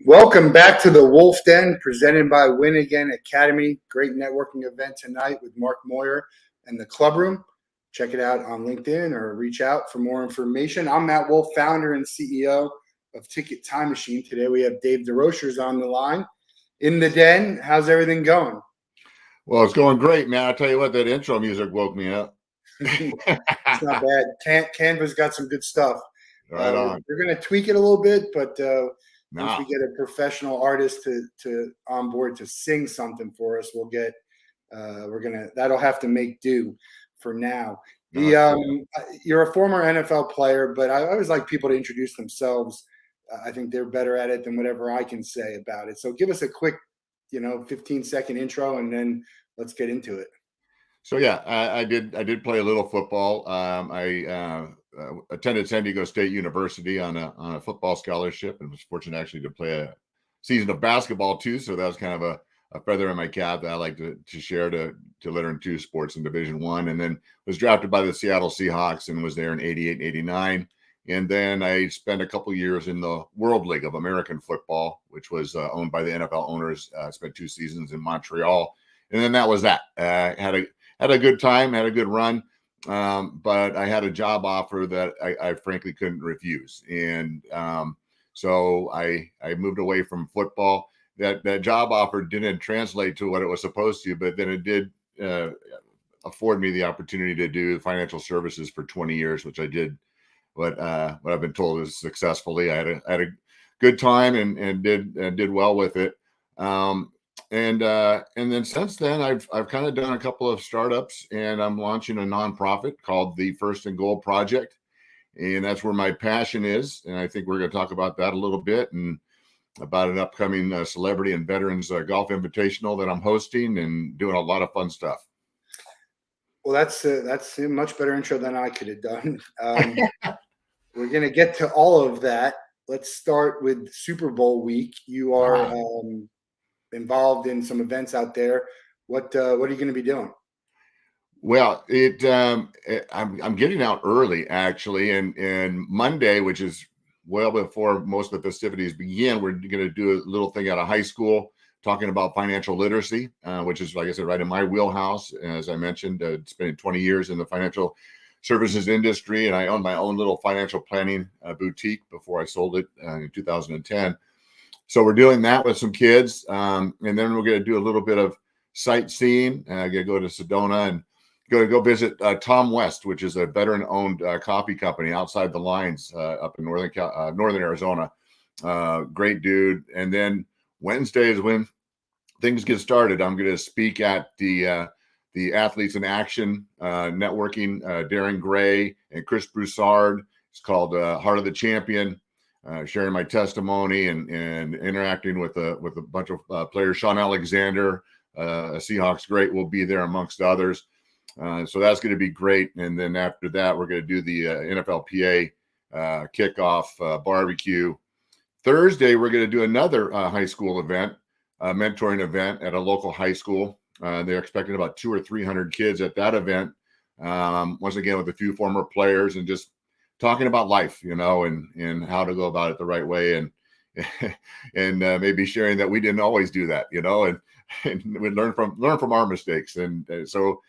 Welcome back to the Wolff Den, presented by Win Again Academy. Great networking event tonight with Mark Moyer and the Club Room. Check it out on LinkedIn or reach out for more information. I'm Matt Wolff, founder and CEO of Ticket Time Machine. Today we have Dave DesRochers on the line. In the Den, how's everything going? Well, it's going great, man. I tell you what, that intro music woke me up. It's not bad. Canva's got some good stuff. Right on. We're going to tweak it a little bit, but once we Nah. get a professional artist to on board to sing something for us, we'll get that'll have to make do for now. You're a former NFL player, but I always like people to introduce themselves. I think they're better at it than whatever I can say about it. So give us a quick, 15-second intro, and then let's get into it. So yeah, I did play a little football. I attended San Diego State University on a football scholarship, and was fortunate actually to play a season of basketball too. So that was kind of a feather in my cap that I like to share to learn two sports in Division I. And then was drafted by the Seattle Seahawks and was there in '88 and '89. And then I spent a couple years in the World League of American Football, which was owned by the NFL owners. Spent 2 seasons in Montreal, and then that was that. Had a good time, had a good run, but I had a job offer that I frankly couldn't refuse, and so I moved away from football. That job offer didn't translate to what it was supposed to, but then it did afford me the opportunity to do financial services for 20 years, which I did. What I've been told is successfully. I had a good time and did well with it. And then since then, I've kind of done a couple of startups, and I'm launching a nonprofit called the First and Goal Project, and that's where my passion is. And I think we're going to talk about that a little bit, and about an upcoming celebrity and veterans golf invitational that I'm hosting and doing a lot of fun stuff. Well, that's a much better intro than I could have done. We're going to get to all of that. Let's start with Super Bowl week. You are involved in some events out there. What are you going to be doing? Well, I'm getting out early actually, and Monday, which is well before most of the festivities begin, we're going to do a little thing at a high school talking about financial literacy, which is, like I said, right in my wheelhouse. As I mentioned, spending 20 years in the financial services industry, and I own my own little financial planning boutique before I sold it in 2010. So we're doing that with some kids, and then we're going to do a little bit of sightseeing. I'm going to go to Sedona and go visit Tom West, which is a veteran-owned coffee company outside the lines up in northern Arizona. Great dude. And then Wednesday is when things get started. I'm going to speak at the Athletes in Action networking, Darren Gray and Chris Broussard. It's called Heart of the Champion. Sharing my testimony and interacting with a bunch of players. Sean Alexander, a Seahawks great, will be there amongst others. So that's going to be great. And then after that, we're going to do the NFLPA kickoff barbecue. Thursday, we're going to do another high school event, mentoring event at a local high school. They're expecting about 200 or 300 kids at that event. Once again, with a few former players, and just talking about life, and how to go about it the right way, and maybe sharing that we didn't always do that, and we learn from our mistakes. And so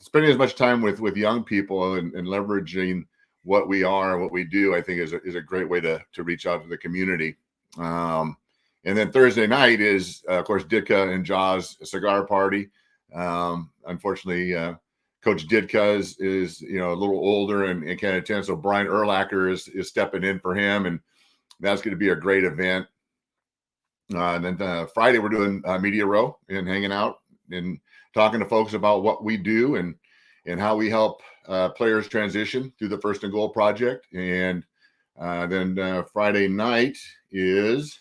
spending as much time with young people and leveraging what we are and what we do, I think is a great way to reach out to the community. And then Thursday night is, of course, Ditka and Jaws cigar party. Unfortunately, Coach Ditka is a little older and kind of tense. So Brian Urlacher is stepping in for him, and that's going to be a great event. And then Friday we're doing Media Row and hanging out and talking to folks about what we do and how we help players transition through the First and Goal Project. And then Friday night is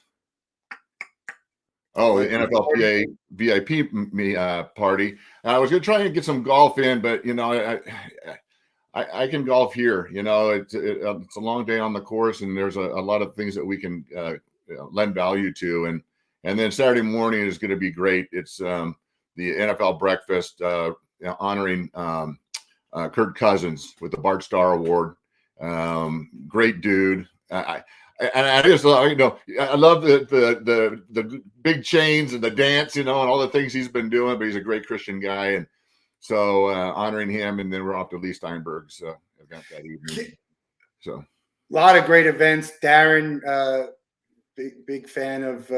the NFLPA VIP party. I was going to try and get some golf in, but I can golf here. It's a long day on the course, and there's a lot of things that we can lend value to. And then Saturday morning is going to be great. It's the NFL breakfast honoring Kirk Cousins with the Bart Starr Award. Great dude. and I just love, I love the big chains and the dance, and all the things he's been doing. But he's a great Christian guy, and so honoring him. And then we're off to Lee Steinberg's event that evening. So a lot of great events. Darren, big fan of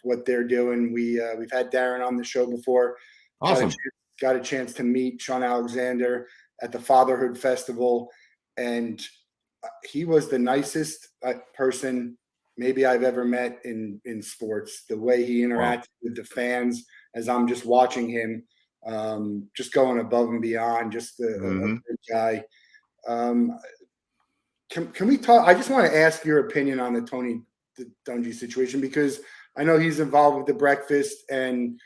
what they're doing. We've had Darren on the show before. awesome. Got a chance to meet Sean Alexander at the Fatherhood Festival, and he was the nicest person maybe I've ever met in sports. The way he interacted with the fans as I'm just watching him, just going above and beyond, just a good guy. Can we talk? I just want to ask your opinion on the Tony Dungy situation, because I know he's involved with the breakfast, and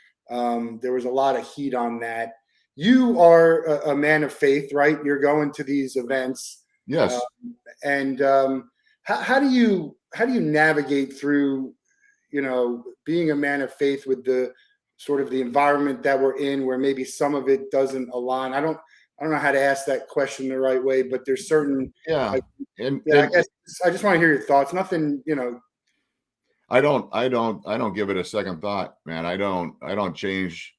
there was a lot of heat on that. You are a man of faith, right? You're going to these events. Yes. And how do you navigate through, being a man of faith with the sort of the environment that we're in, where maybe some of it doesn't align? I don't know how to ask that question the right way, but there's certain. I guess I just want to hear your thoughts. Nothing, I don't give it a second thought, man. I don't change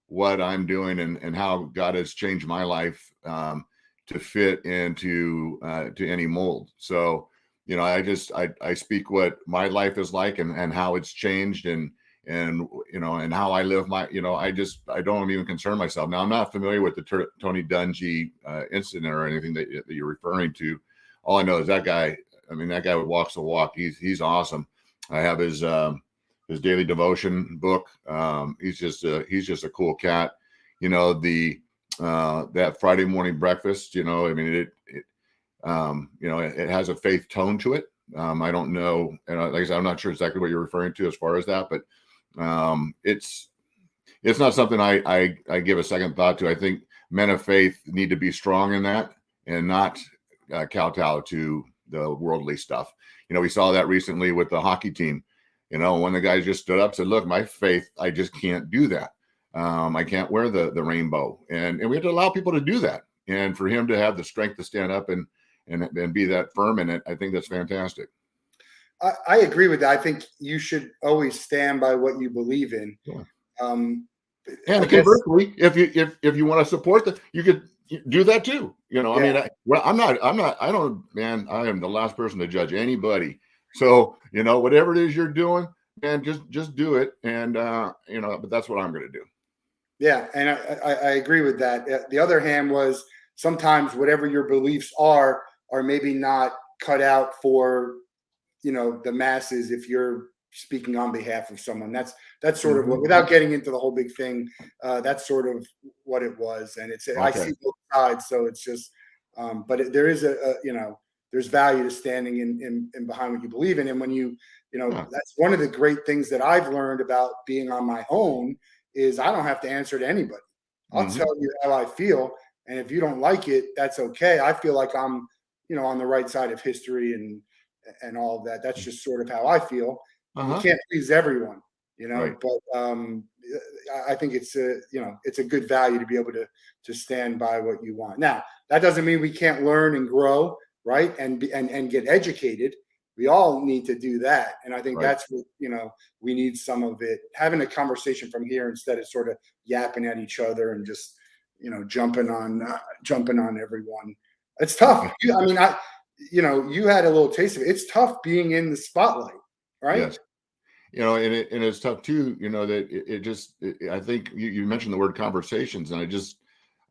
what I'm doing and how God has changed my life to fit into to any mold. So, I speak what my life is like and how it's changed and how I live my, I don't even concern myself. Now, I'm not familiar with the Tony Dungy incident or anything that you're referring to. All I know is that guy walks the walk. He's awesome. I have his daily devotion book. He's just a cool cat. That Friday morning breakfast, it has a faith tone to it. I don't know. And like I said, I'm not sure exactly what you're referring to as far as that, but it's not something I give a second thought to. I think men of faith need to be strong in that and not kowtow to the worldly stuff. We saw that recently with the hockey team. When the guys just stood up and said, look, my faith, I just can't do that. I can't wear the rainbow. And we have to allow people to do that. And for him to have the strength to stand up and be that firm in it, I think that's fantastic. I agree with that. I think you should always stand by what you believe in. Yeah. And conversely, if you want to support that, you could do that too. I am the last person to judge anybody. So, whatever it is you're doing, man, just do it. And, but that's what I'm going to do. Yeah. And I agree with that. The other hand was sometimes whatever your beliefs are maybe not cut out for, the masses. If you're speaking on behalf of someone, that's sort of what, without getting into the whole big thing, that's sort of what it was. And it's, okay. I see both sides. So it's just, but there is there's value to standing in behind what you believe in. And when that's one of the great things that I've learned about being on my own is I don't have to answer to anybody. I'll tell you how I feel. And if you don't like it, that's okay. I feel like I'm, on the right side of history and all of that. That's just sort of how I feel. You can't please everyone, right. But I think it's a good value to be able to stand by what you want. Now, that doesn't mean we can't learn and grow, right? And get educated. We all need to do that. And I think that's what, we need some of it, having a conversation from here instead of sort of yapping at each other and just, jumping on everyone. It's tough. You had a little taste of it. It's tough being in the spotlight, right? Yes. And it's tough too, that I think you mentioned the word conversations, and I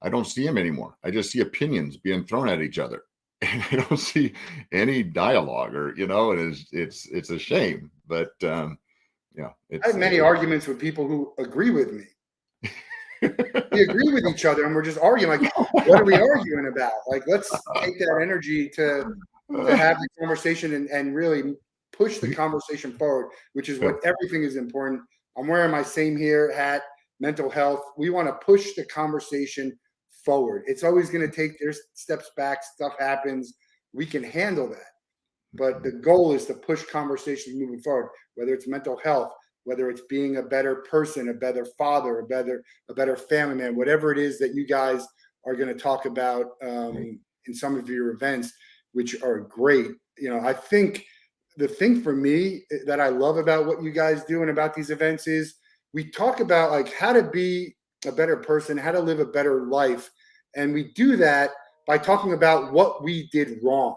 don't see them anymore. I just see opinions being thrown at each other. And I don't see any dialogue or, it's a shame, but I have many arguments with people who agree with me. We agree with each other and we're just arguing. Like, what are we arguing about? Like, let's take that energy to have the conversation and really push the conversation forward, which is what everything is important. I'm wearing my same here hat, mental health. We want to push the conversation forward. It's always going to take there's steps back, stuff happens. We can handle that. But the goal is to push conversations moving forward, whether it's mental health, whether it's being a better person, a better father, a better family man, whatever it is that you guys are going to talk about in some of your events, which are great. I think the thing for me that I love about what you guys do and about these events is we talk about like how to be a better person, how to live a better life. And we do that by talking about what we did wrong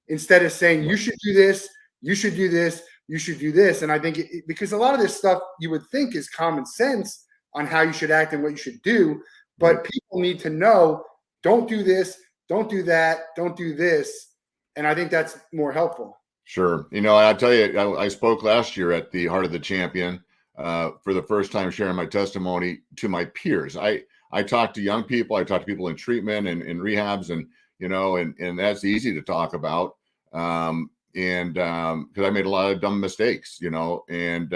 instead of saying, you should do this, you should do this, you should do this. And I think because a lot of this stuff you would think is common sense on how you should act and what you should do, but people need to know, don't do this, don't do that, don't do this. And I think that's more helpful. Sure. I tell you, I spoke last year at the Heart of the Champion for the first time, sharing my testimony to my peers. I talk to young people, I talk to people in treatment and in rehabs, and that's easy to talk about. Because I made a lot of dumb mistakes, and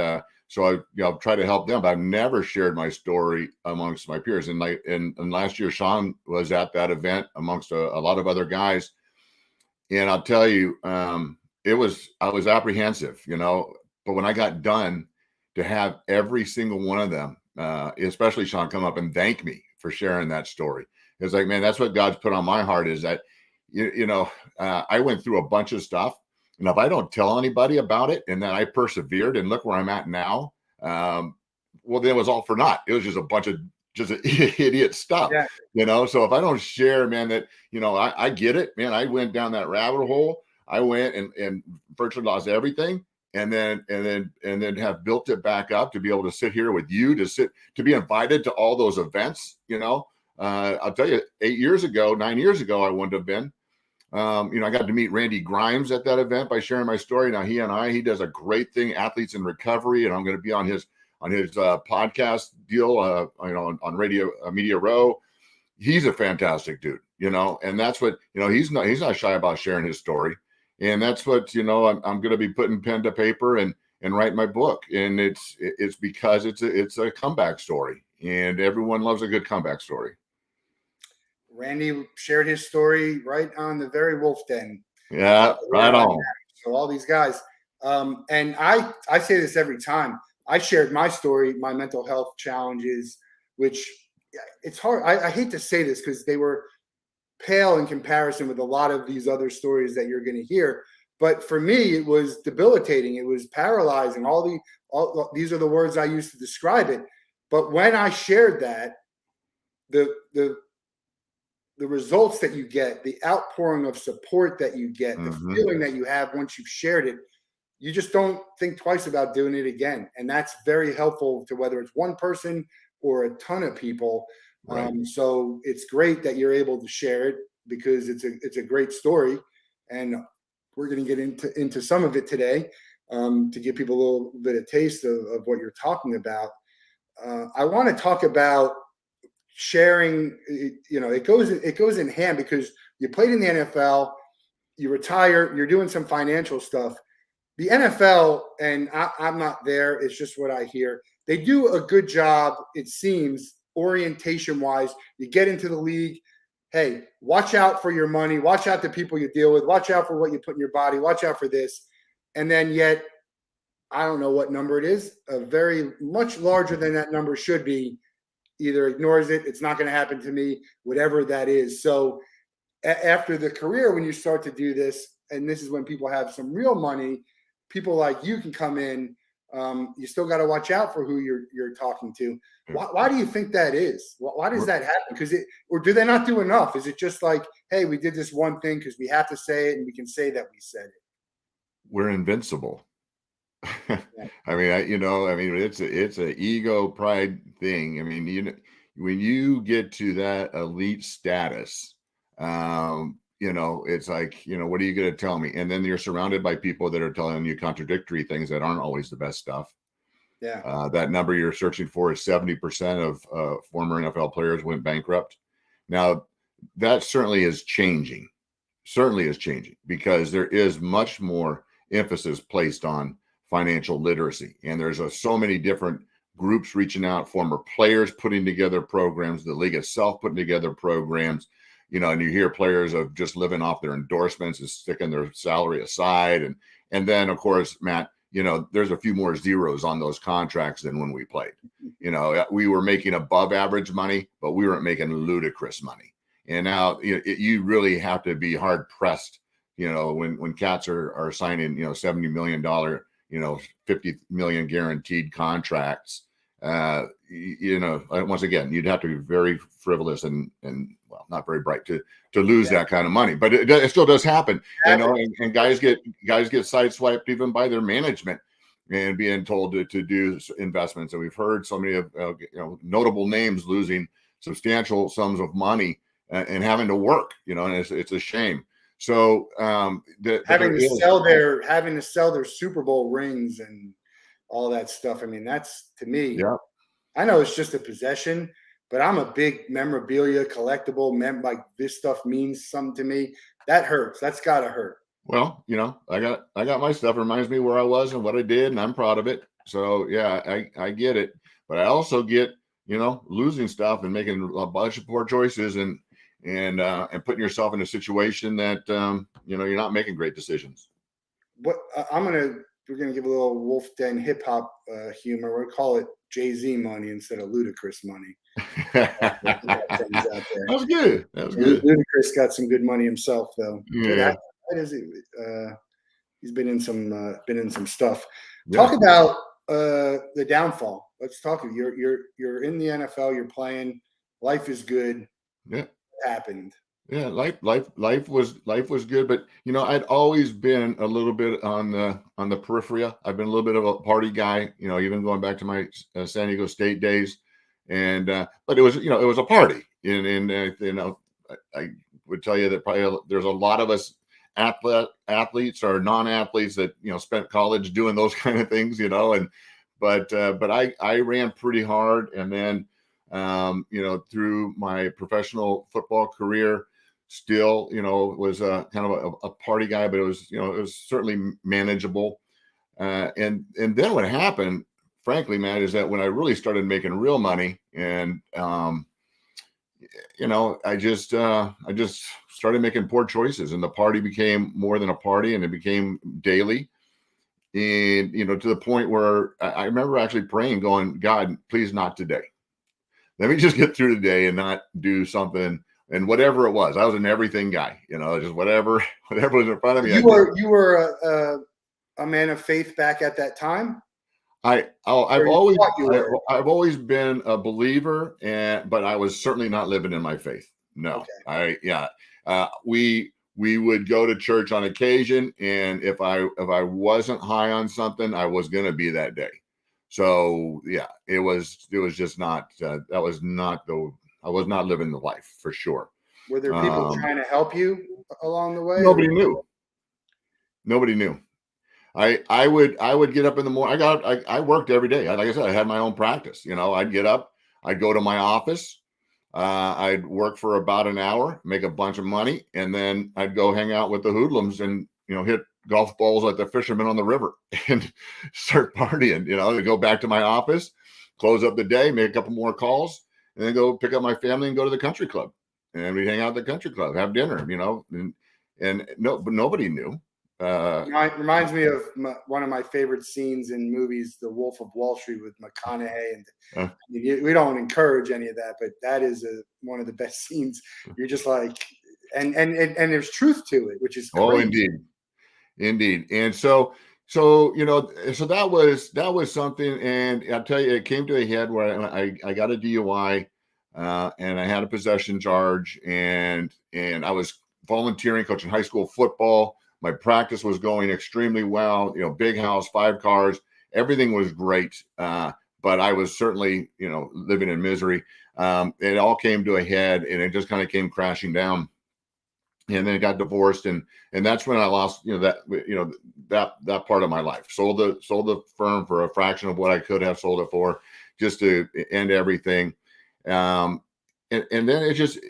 so I try to help them, but I've never shared my story amongst my peers. And last year, Sean was at that event amongst a lot of other guys. And I'll tell you, I was apprehensive, but when I got done, to have every single one of them, especially Sean, come up and thank me for sharing that story. It's like, man, that's what God's put on my heart, is that, I went through a bunch of stuff. And if I don't tell anybody about it and then I persevered and look where I'm at now, well, then it was all for naught. It was just a bunch of just idiot stuff, So if I don't share, man, that, I get it, man. I went down that rabbit hole. I went and virtually lost everything. And then have built it back up to be able to sit here with you, to be invited to all those events. I'll tell you, 9 years ago, I wouldn't have been. I got to meet Randy Grimes at that event by sharing my story. Now he does a great thing, Athletes in Recovery, and I'm going to be on his podcast deal, on Radio Media Row. He's a fantastic dude, and that's what, he's not shy about sharing his story. And that's what, I'm going to be putting pen to paper and write my book. And it's because it's a comeback story, and everyone loves a good comeback story. Randy shared his story right on the very Wolff Den. Yeah, right on. So all these guys. And I say this every time. I shared my story, my mental health challenges, which it's hard. I hate to say this because they were pale in comparison with a lot of these other stories that you're going to hear. But for me, it was debilitating. It was paralyzing. All these are the words I used to describe it. But when I shared that, the results that you get, the outpouring of support that you get, the feeling that you have once you've shared it, you just don't think twice about doing it again. And that's very helpful to whether it's one person or a ton of people. Right. So it's great that you're able to share it because it's a great story. And we're going to get into some of it today to give people a little bit of taste of what you're talking about. I want to talk about sharing. It goes in hand because you played in the NFL, you retire, you're doing some financial stuff. The NFL, and I'm not there, it's just what I hear. They do a good job, it seems, orientation-wise. You get into the league, hey, watch out for your money, watch out the people you deal with, watch out for what you put in your body, watch out for this. And then yet, I don't know what number it is, a very much larger than that number should be, either ignores it, it's not going to happen to me, whatever that is. So after the career, when you start to do this, and this is when people have some real money, people like you can come in. You still got to watch out for who you're talking to. Why do you think that is? Why does that happen? Or do they not do enough? Is it just like, hey, we did this one thing because we have to say it and we can say that we said it? We're invincible. I mean, it's an ego pride thing. I mean, when you get to that elite status, it's like, what are you going to tell me? And then you're surrounded by people that are telling you contradictory things that aren't always the best stuff. Yeah. That number you're searching for is 70% of former NFL players went bankrupt. Now, that certainly is changing because there is much more emphasis placed on financial literacy. And there's so many different groups reaching out, former players putting together programs, the league itself putting together programs. And you hear players of just living off their endorsements and sticking their salary aside. And then, of course, Matt, there's a few more zeros on those contracts than when we played. We were making above average money, but we weren't making ludicrous money. And now you really have to be hard pressed when cats are signing, $70 million, 50 million guaranteed contracts, once again, you'd have to be very frivolous and well, not very bright to lose that kind of money, but it still does happen, and guys get sideswiped even by their management and being told to do investments. And we've heard so many of notable names losing substantial sums of money and having to work, and it's a shame. So having to sell their Super Bowl rings and all that stuff. I mean, that's, to me, yeah. I know it's just a possession, but I'm a big memorabilia collectible. Like, this stuff means something to me. That hurts. That's gotta hurt. Well, I got my stuff. It reminds me where I was and what I did, and I'm proud of it. So yeah, I get it, but I also get losing stuff and making a bunch of poor choices and putting yourself in a situation that you're not making great decisions. What we're gonna give a little Wolff Den hip hop humor. We'll call it Jay-Z money instead of Ludacris money. That was good. Ludacris got some good money himself, though. Yeah. He's been in some stuff. Yeah. Talk about the downfall. Let's talk. You're in the NFL. You're playing. Life is good. Yeah. What happened? Yeah, life was good, but I'd always been a little bit on the periphery. I've been a little bit of a party guy, even going back to my San Diego State days, and but it was it was a party, and I would tell you that probably there's a lot of us athletes or non-athletes that spent college doing those kind of things, but I ran pretty hard, and then through my professional football career, still, was kind of a party guy, but it was certainly manageable. And then what happened, frankly, Matt, is that when I really started making real money, and I just started making poor choices, and the party became more than a party, and it became daily. And to the point where I remember actually praying, going, God, please not today. Let me just get through the day and not do something. And whatever it was, I was an everything guy, just whatever was in front of me. You were a man of faith back at that time. I've always been a believer, but I was certainly not living in my faith. No, okay. We would go to church on occasion, and if I wasn't high on something, I was going to be that day. So yeah, it was just not, I was not living the life, for sure. Were there people trying to help you along the way? Nobody knew. I would get up in the morning. I worked every day. Like I said, I had my own practice. I'd get up, I'd go to my office, I'd work for about an hour, make a bunch of money, and then I'd go hang out with the hoodlums and hit golf balls like the fishermen on the river and start partying, to go back to my office, close up the day, make a couple more calls, and then go pick up my family and go to the country club. And we'd hang out at the country club, have dinner, but nobody knew. Reminds me of one of my favorite scenes in movies, The Wolf of Wall Street, with McConaughey. And we don't encourage any of that, but that is one of the best scenes. You're just like, and there's truth to it, which is crazy. Oh, indeed. And so that was something. And I'll tell you, it came to a head where I got a DUI, and I had a possession charge, and I was volunteering, coaching high school football. My practice was going extremely well, big house, 5 cars, everything was great. But I was certainly, living in misery. It all came to a head, and it just kind of came crashing down. And then got divorced, and that's when I lost, that part of my life. Sold the firm for a fraction of what I could have sold it for, just to end everything. And then I just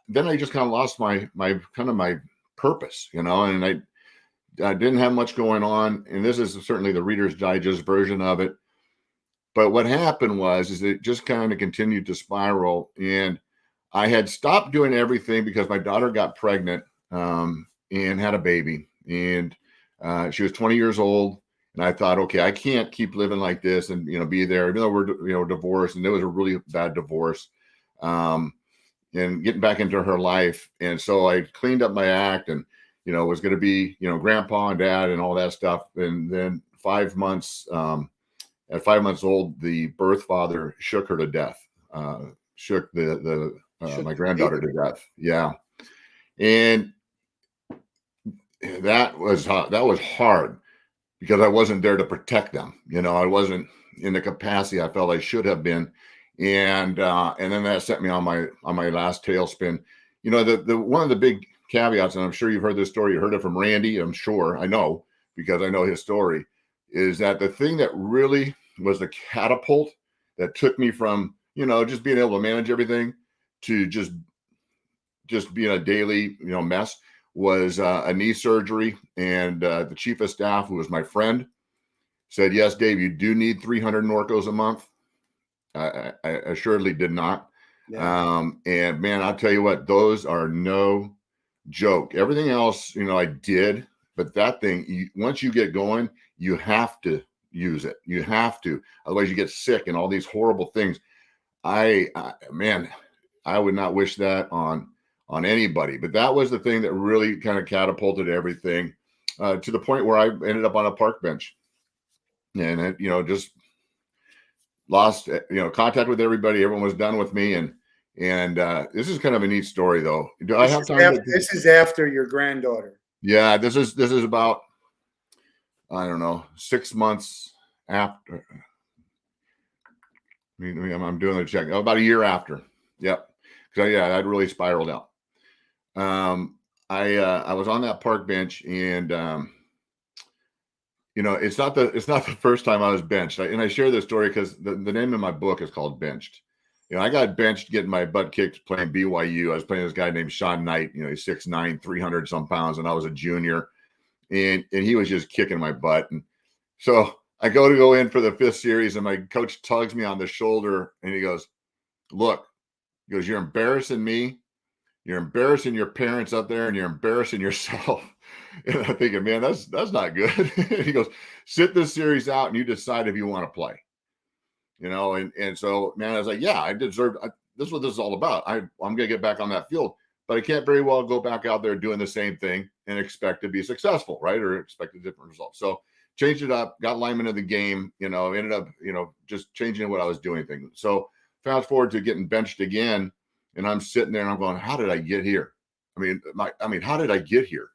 kind of lost my purpose, and I didn't have much going on. And this is certainly the Reader's Digest version of it. But what happened is it just kind of continued to spiral, and I had stopped doing everything because my daughter got pregnant and had a baby, and she was 20 years old. And I thought, okay, I can't keep living like this and, be there, even though we're, divorced, and it was a really bad divorce, and getting back into her life. And so I cleaned up my act and was going to be, grandpa and dad and all that stuff. And then 5 months, at 5 months old, the birth father shook her to death, shook my granddaughter to death. Yeah. And that was hard because I wasn't there to protect them. I wasn't in the capacity I felt I should have been. And then that sent me on my last tailspin. The one of the big caveats, and I'm sure you've heard this story, you heard it from Randy, I'm sure, I know, because I know his story, is that the thing that really was the catapult that took me from, just being able to manage everything to just being a daily, mess, was a knee surgery. And the chief of staff, who was my friend, said, yes, Dave, you do need 300 Norcos a month. I assuredly did not. Yeah. And man, I'll tell you what, those are no joke. Everything else, I did, but that thing, once you get going, you have to use it. You have to, otherwise you get sick and all these horrible things. Man, I would not wish that on anybody, but that was the thing that really kind of catapulted everything to the point where I ended up on a park bench, and it, just lost, contact with everybody. Everyone was done with me. And this is kind of a neat story, though. Do I have time? This is after your granddaughter. Yeah, this is about, I don't know, 6 months after. I'm doing the check. About a year after. Yep. Because yeah, I'd really spiraled out. I was on that park bench, and it's not the first time I was benched. And I share this story because the name of my book is called Benched. I got benched getting my butt kicked playing BYU. I was playing this guy named Sean Knight. He's 6'9", 300 some pounds, and I was a junior, and he was just kicking my butt. And so I go in for the 5th series, and my coach tugs me on the shoulder, and he goes, "Look," he goes, "you're embarrassing me. You're embarrassing your parents up there, and you're embarrassing yourself." And I'm thinking, man, that's not good. He goes, "Sit this series out, and you decide if you want to play." And so, man, I was like, yeah, I deserve. This is what this is all about. I'm going to get back on that field, but I can't very well go back out there doing the same thing and expect to be successful, right? Or expect a different result. So changed it up, got lineman of the game, ended up, just changing what I was doing things. So fast forward to getting benched again, and I'm sitting there and I'm going, how did I get here? I mean, how did I get here?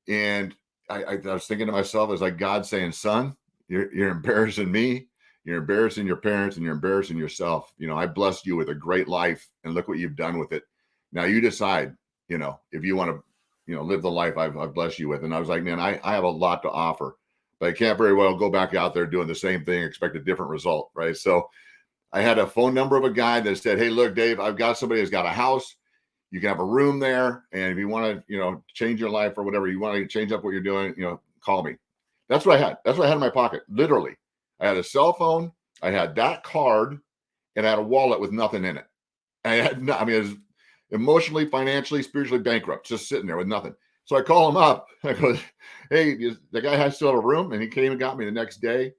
And I was thinking to myself, it was like God saying, son, you're embarrassing me. You're embarrassing your parents, and you're embarrassing yourself. I blessed you with a great life, and look what you've done with it. Now you decide, if you want to, live the life I've blessed you with. And I was like, man, I have a lot to offer, but I can't very well go back out there doing the same thing, expect a different result. Right. So I had a phone number of a guy that said, hey, look, Dave, I've got somebody who's got a house. You can have a room there. And if you want to, change your life or whatever, you want to change up what you're doing, call me. That's what I had. That's what I had in my pocket. Literally. I had a cell phone, I had that card, and I had a wallet with nothing in it. It was emotionally, financially, spiritually bankrupt, just sitting there with nothing. So I call him up. I go, hey, the guy has still a room, and he came and got me the next day,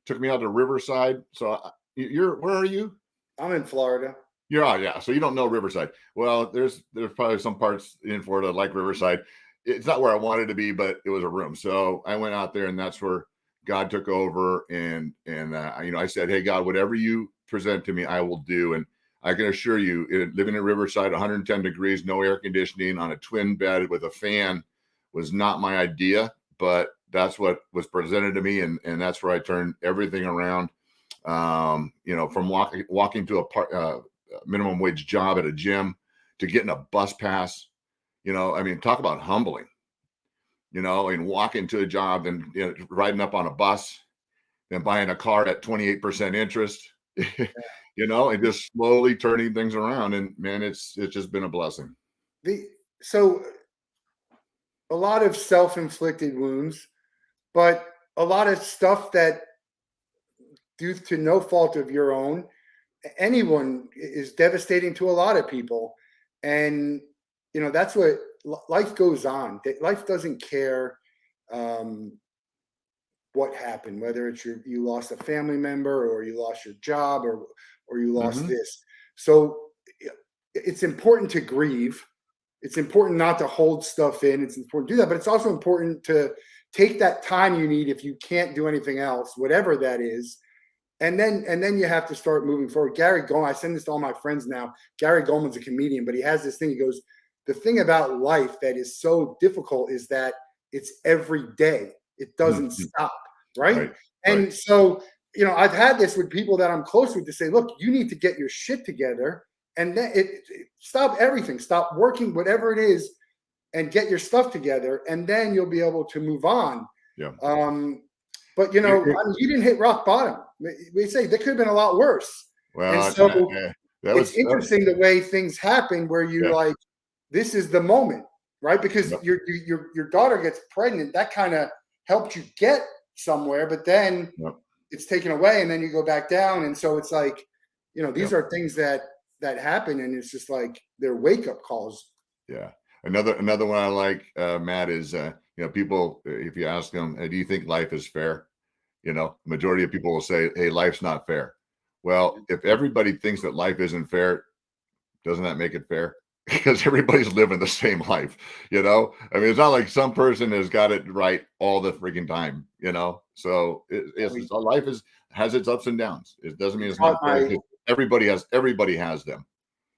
took me out to Riverside. So where are you? I'm in Florida. You're out, yeah. So you don't know Riverside. Well, there's probably some parts in Florida like Riverside. It's not where I wanted to be, but it was a room. So I went out there, and that's where God took over, and I said, hey, God, whatever you present to me, I will do. And I can assure you, living in Riverside, 110 degrees, no air conditioning, on a twin bed with a fan was not my idea, but that's what was presented to me. And that's where I turned everything around, from walking to a minimum wage job at a gym to getting a bus pass. Talk about humbling. And walking to a job and riding up on a bus and buying a car at 28% interest, and just slowly turning things around. And man, it's just been a blessing. So a lot of self-inflicted wounds, but a lot of stuff that, due to no fault of your own, anyone, is devastating to a lot of people. And, that's what life goes on. Life doesn't care what happened, whether it's you lost a family member, or you lost your job, or you lost this. So it's important to grieve, it's important not to hold stuff in. It's important to do that, but it's also important to take that time you need if you can't do anything else, whatever that is. And then you have to start moving forward. Gary Goldman, I send this to all my friends now. Gary Goldman's a comedian, but he has this thing. He goes, the thing about life that is so difficult is that it's every day. It doesn't stop, right? And so, I've had this with people that I'm close with to say, look, you need to get your shit together, and then stop everything, stop working, whatever it is, and get your stuff together, and then you'll be able to move on. Yeah. But you didn't hit rock bottom. We say there could have been a lot worse. Well, and so it's interesting the way things happen where you like, this is the moment, right? Because your daughter gets pregnant. That kind of helped you get somewhere, but then it's taken away, and then you go back down. And so it's like, these are things that happen, and it's just like they're wake up calls. Yeah. Another one I like, Matt, is people, if you ask them, do you think life is fair? Majority of people will say, hey, life's not fair. Well, if everybody thinks that life isn't fair, doesn't that make it fair? Because everybody's living the same life, I mean, it's not like some person has got it right all the freaking time, so life has its ups and downs. It doesn't mean it's not fair. Everybody has them.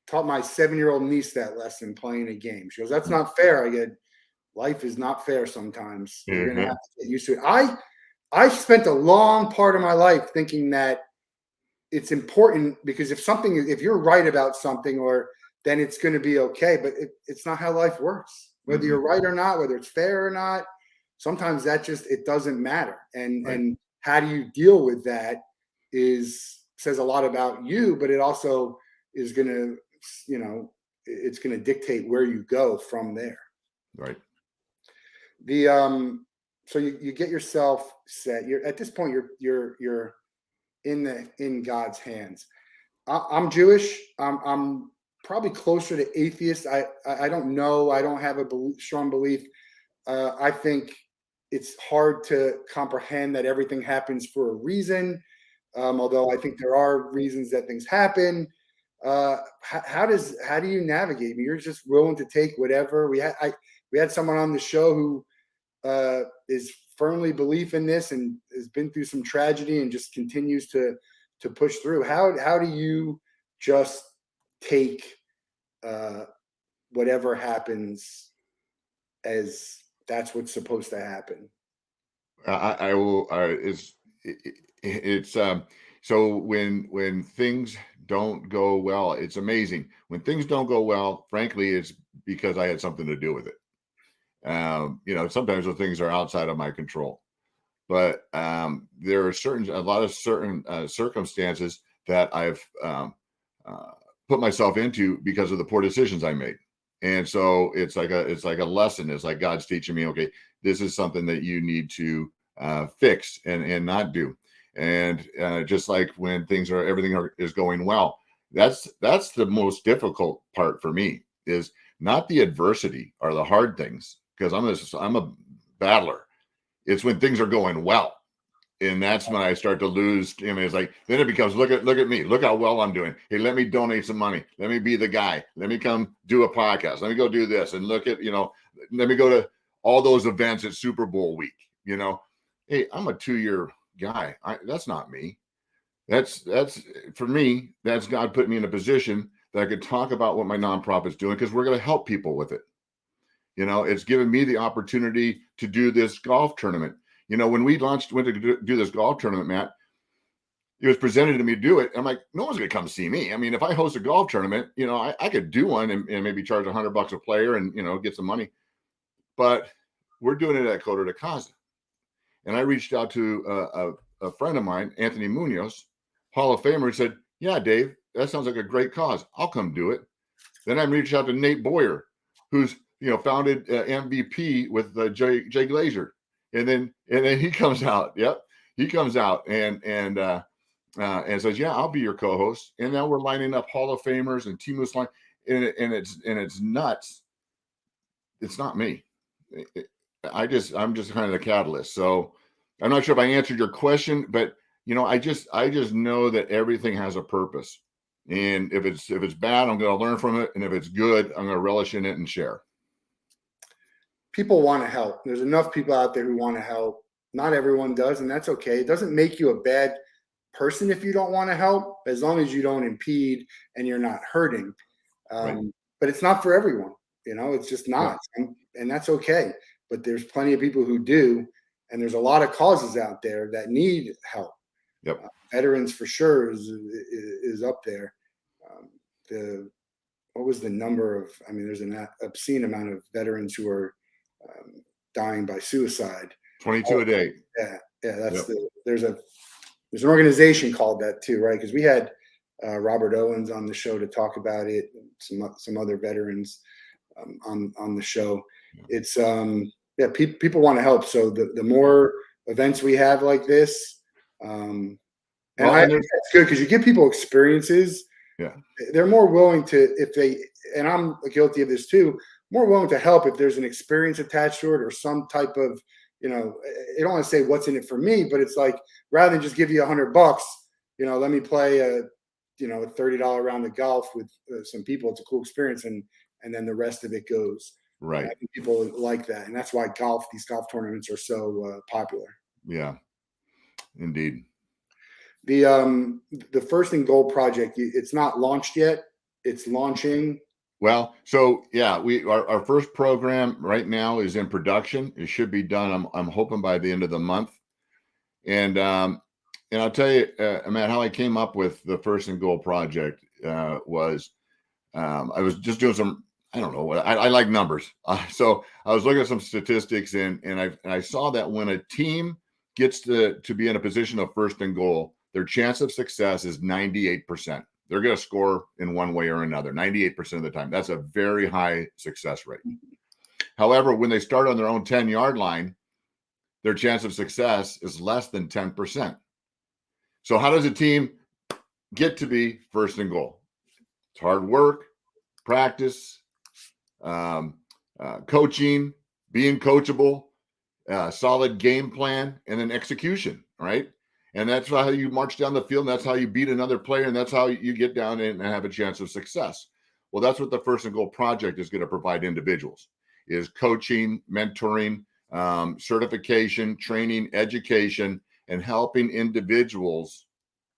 Taught my 7-year-old niece that lesson playing a game. She goes, that's not fair. I get, life is not fair sometimes. You're going to have to get used to it. I spent a long part of my life thinking that it's important because if you're right about something, then it's going to be okay. But it's not how life works. Whether you're right or not, whether it's fair or not, sometimes it doesn't matter. And how do you deal with that says a lot about you, but it also is going to, it's going to dictate where you go from there. Right. So you get yourself set. You're at this point, you're in God's hands. I'm Jewish. I'm probably closer to atheist. I don't know. I don't have a strong belief. I think it's hard to comprehend that everything happens for a reason. Although I think there are reasons that things happen. How do you navigate? You're just willing to take whatever. We had someone on the show who is firmly belief in this and has been through some tragedy and just continues to push through. How do you just take whatever happens as that's what's supposed to happen? I will. So when things don't go well, it's amazing. When things don't go well, frankly, it's because I had something to do with it. Sometimes the things are outside of my control, but there are a lot of circumstances that I've put myself into because of the poor decisions I made. And so it's like a lesson. It's like God's teaching me, okay, this is something that you need to fix and not do. And just like when everything is going well, that's the most difficult part for me, is not the adversity or the hard things, because I'm a battler. It's when things are going well, and that's when I start to lose. It's like, then it becomes, look at me, look how well I'm doing. Hey, let me donate some money. Let me be the guy. Let me come do a podcast. Let me go do this, and look at let me go to all those events at Super Bowl week. Hey, I'm a 2-year guy. That's not me. That's for me. That's God put me in a position that I could talk about what my nonprofit's doing, because we're going to help people with it. It's given me the opportunity to do this golf tournament. When we went to do this golf tournament, Matt, it was presented to me to do it. I'm like, no one's going to come see me. I mean, if I host a golf tournament, I could do one and maybe charge $100 a player and, get some money. But we're doing it at Coto de Casa. And I reached out to a friend of mine, Anthony Munoz, Hall of Famer, and said, yeah, Dave, that sounds like a great cause. I'll come do it. Then I reached out to Nate Boyer, who's, founded MVP with Jay Glazer. And then he comes out. Yep. He comes out and says, yeah, I'll be your co-host. And now we're lining up Hall of Famers and Timus line. And it's nuts. It's not me. I'm just kind of the catalyst. So I'm not sure if I answered your question, but I just know that everything has a purpose. And if it's bad, I'm going to learn from it. And if it's good, I'm going to relish in it and share. People want to help. There's enough people out there who want to help. Not everyone does, and that's okay. It doesn't make you a bad person if you don't want to help, as long as you don't impede and you're not hurting. Right. But it's not for everyone. It's just not. Yeah. And that's okay. But there's plenty of people who do, and there's a lot of causes out there that need help. Yep. Veterans for sure is up there. What was the number of? I mean, there's an obscene amount of veterans who are dying by suicide. 22 a day. Yeah. That's there's an organization called that too, right? Because we had Robert Owens on the show to talk about it. Some other veterans on the show. It's people want to help. So the more events we have like this, and I think that's good because you give people experiences. Yeah, they're more willing to, if they, and I'm guilty of this too, more willing to help if there's an experience attached to it or some type of, I don't want to say what's in it for me, but it's like, rather than just give you $100, let me play a $30 round of golf with some people. It's a cool experience. And then the rest of it goes. Right. I think people like that. And that's why these golf tournaments are so popular. Yeah, indeed. The First and Goal project, it's not launched yet. It's launching. Well, so yeah, our first program right now is in production. It should be done. I'm hoping by the end of the month. And I'll tell you, Matt, how I came up with the First and Goal project was I was just doing some, I don't know what, I like numbers. So I was looking at some statistics and I saw that when a team gets to be in a position of first and goal, their chance of success is 98%. They're going to score in one way or another, 98% of the time. That's a very high success rate. However, when they start on their own 10-yard line, their chance of success is less than 10%. So how does a team get to be first and goal? It's hard work, practice, coaching, being coachable, solid game plan, and then execution, right? And that's how you march down the field. And that's how you beat another player. And that's how you get down and have a chance of success. Well, that's what the First and Goal project is going to provide individuals, is coaching, mentoring, certification, training, education, and helping individuals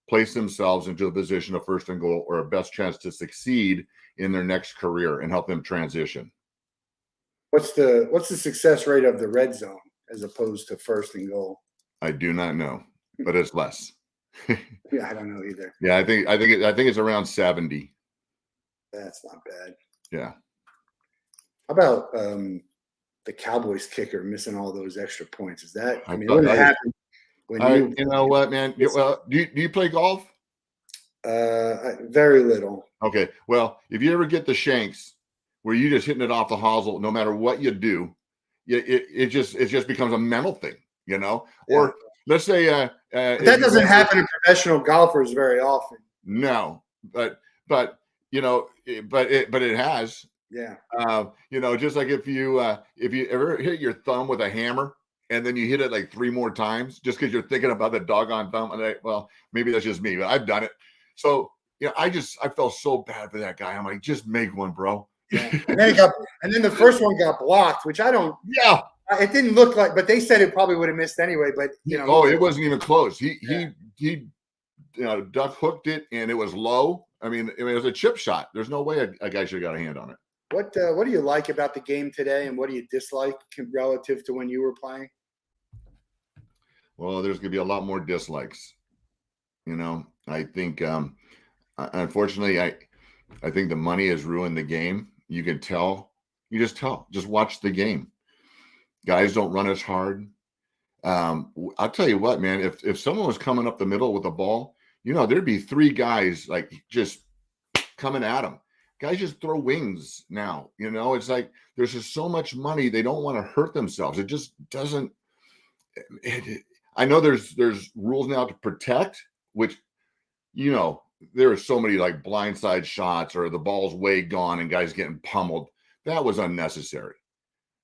place themselves into a position of first and goal or a best chance to succeed in their next career and help them transition. What's the success rate of the red zone as opposed to first and goal? I do not know, but it's less. Yeah, I don't know either. Yeah, I think it's around 70. That's not bad. Yeah. How about the Cowboys kicker missing all those extra points? Is that? I mean, what happened when you know what, man? Well, do you play golf? Very little. Okay. Well, if you ever get the shanks where you just hitting it off the hosel, no matter what you do, it just becomes a mental thing, Or Yeah. let's say that doesn't happen to professional golfers very often. No, but it has. Yeah. Just like if you ever hit your thumb with a hammer and then you hit it like 3 more times just because you're thinking about the doggone thumb. And well, maybe that's just me, but I've done it. So I felt so bad for that guy. I'm like, just make one, bro. Yeah. And then the first one got blocked, which I don't. Yeah. It didn't look like, but they said it probably would have missed anyway. But it wasn't even close. He duck hooked it and it was low. I mean, it was a chip shot. There's no way a guy should have got a hand on it. What do you like about the game today, and what do you dislike relative to when you were playing? Well, there's going to be a lot more dislikes. I think, unfortunately, I think the money has ruined the game. You can tell. You just tell. Just watch the game. Guys don't run as hard. I'll tell you what, man. If someone was coming up the middle with a ball, there'd be 3 guys like just coming at them. Guys just throw wings now. It's like there's just so much money. They don't want to hurt themselves. It just doesn't. I know there's rules now to protect, which there are so many like blindside shots or the ball's way gone and guys getting pummeled. That was unnecessary.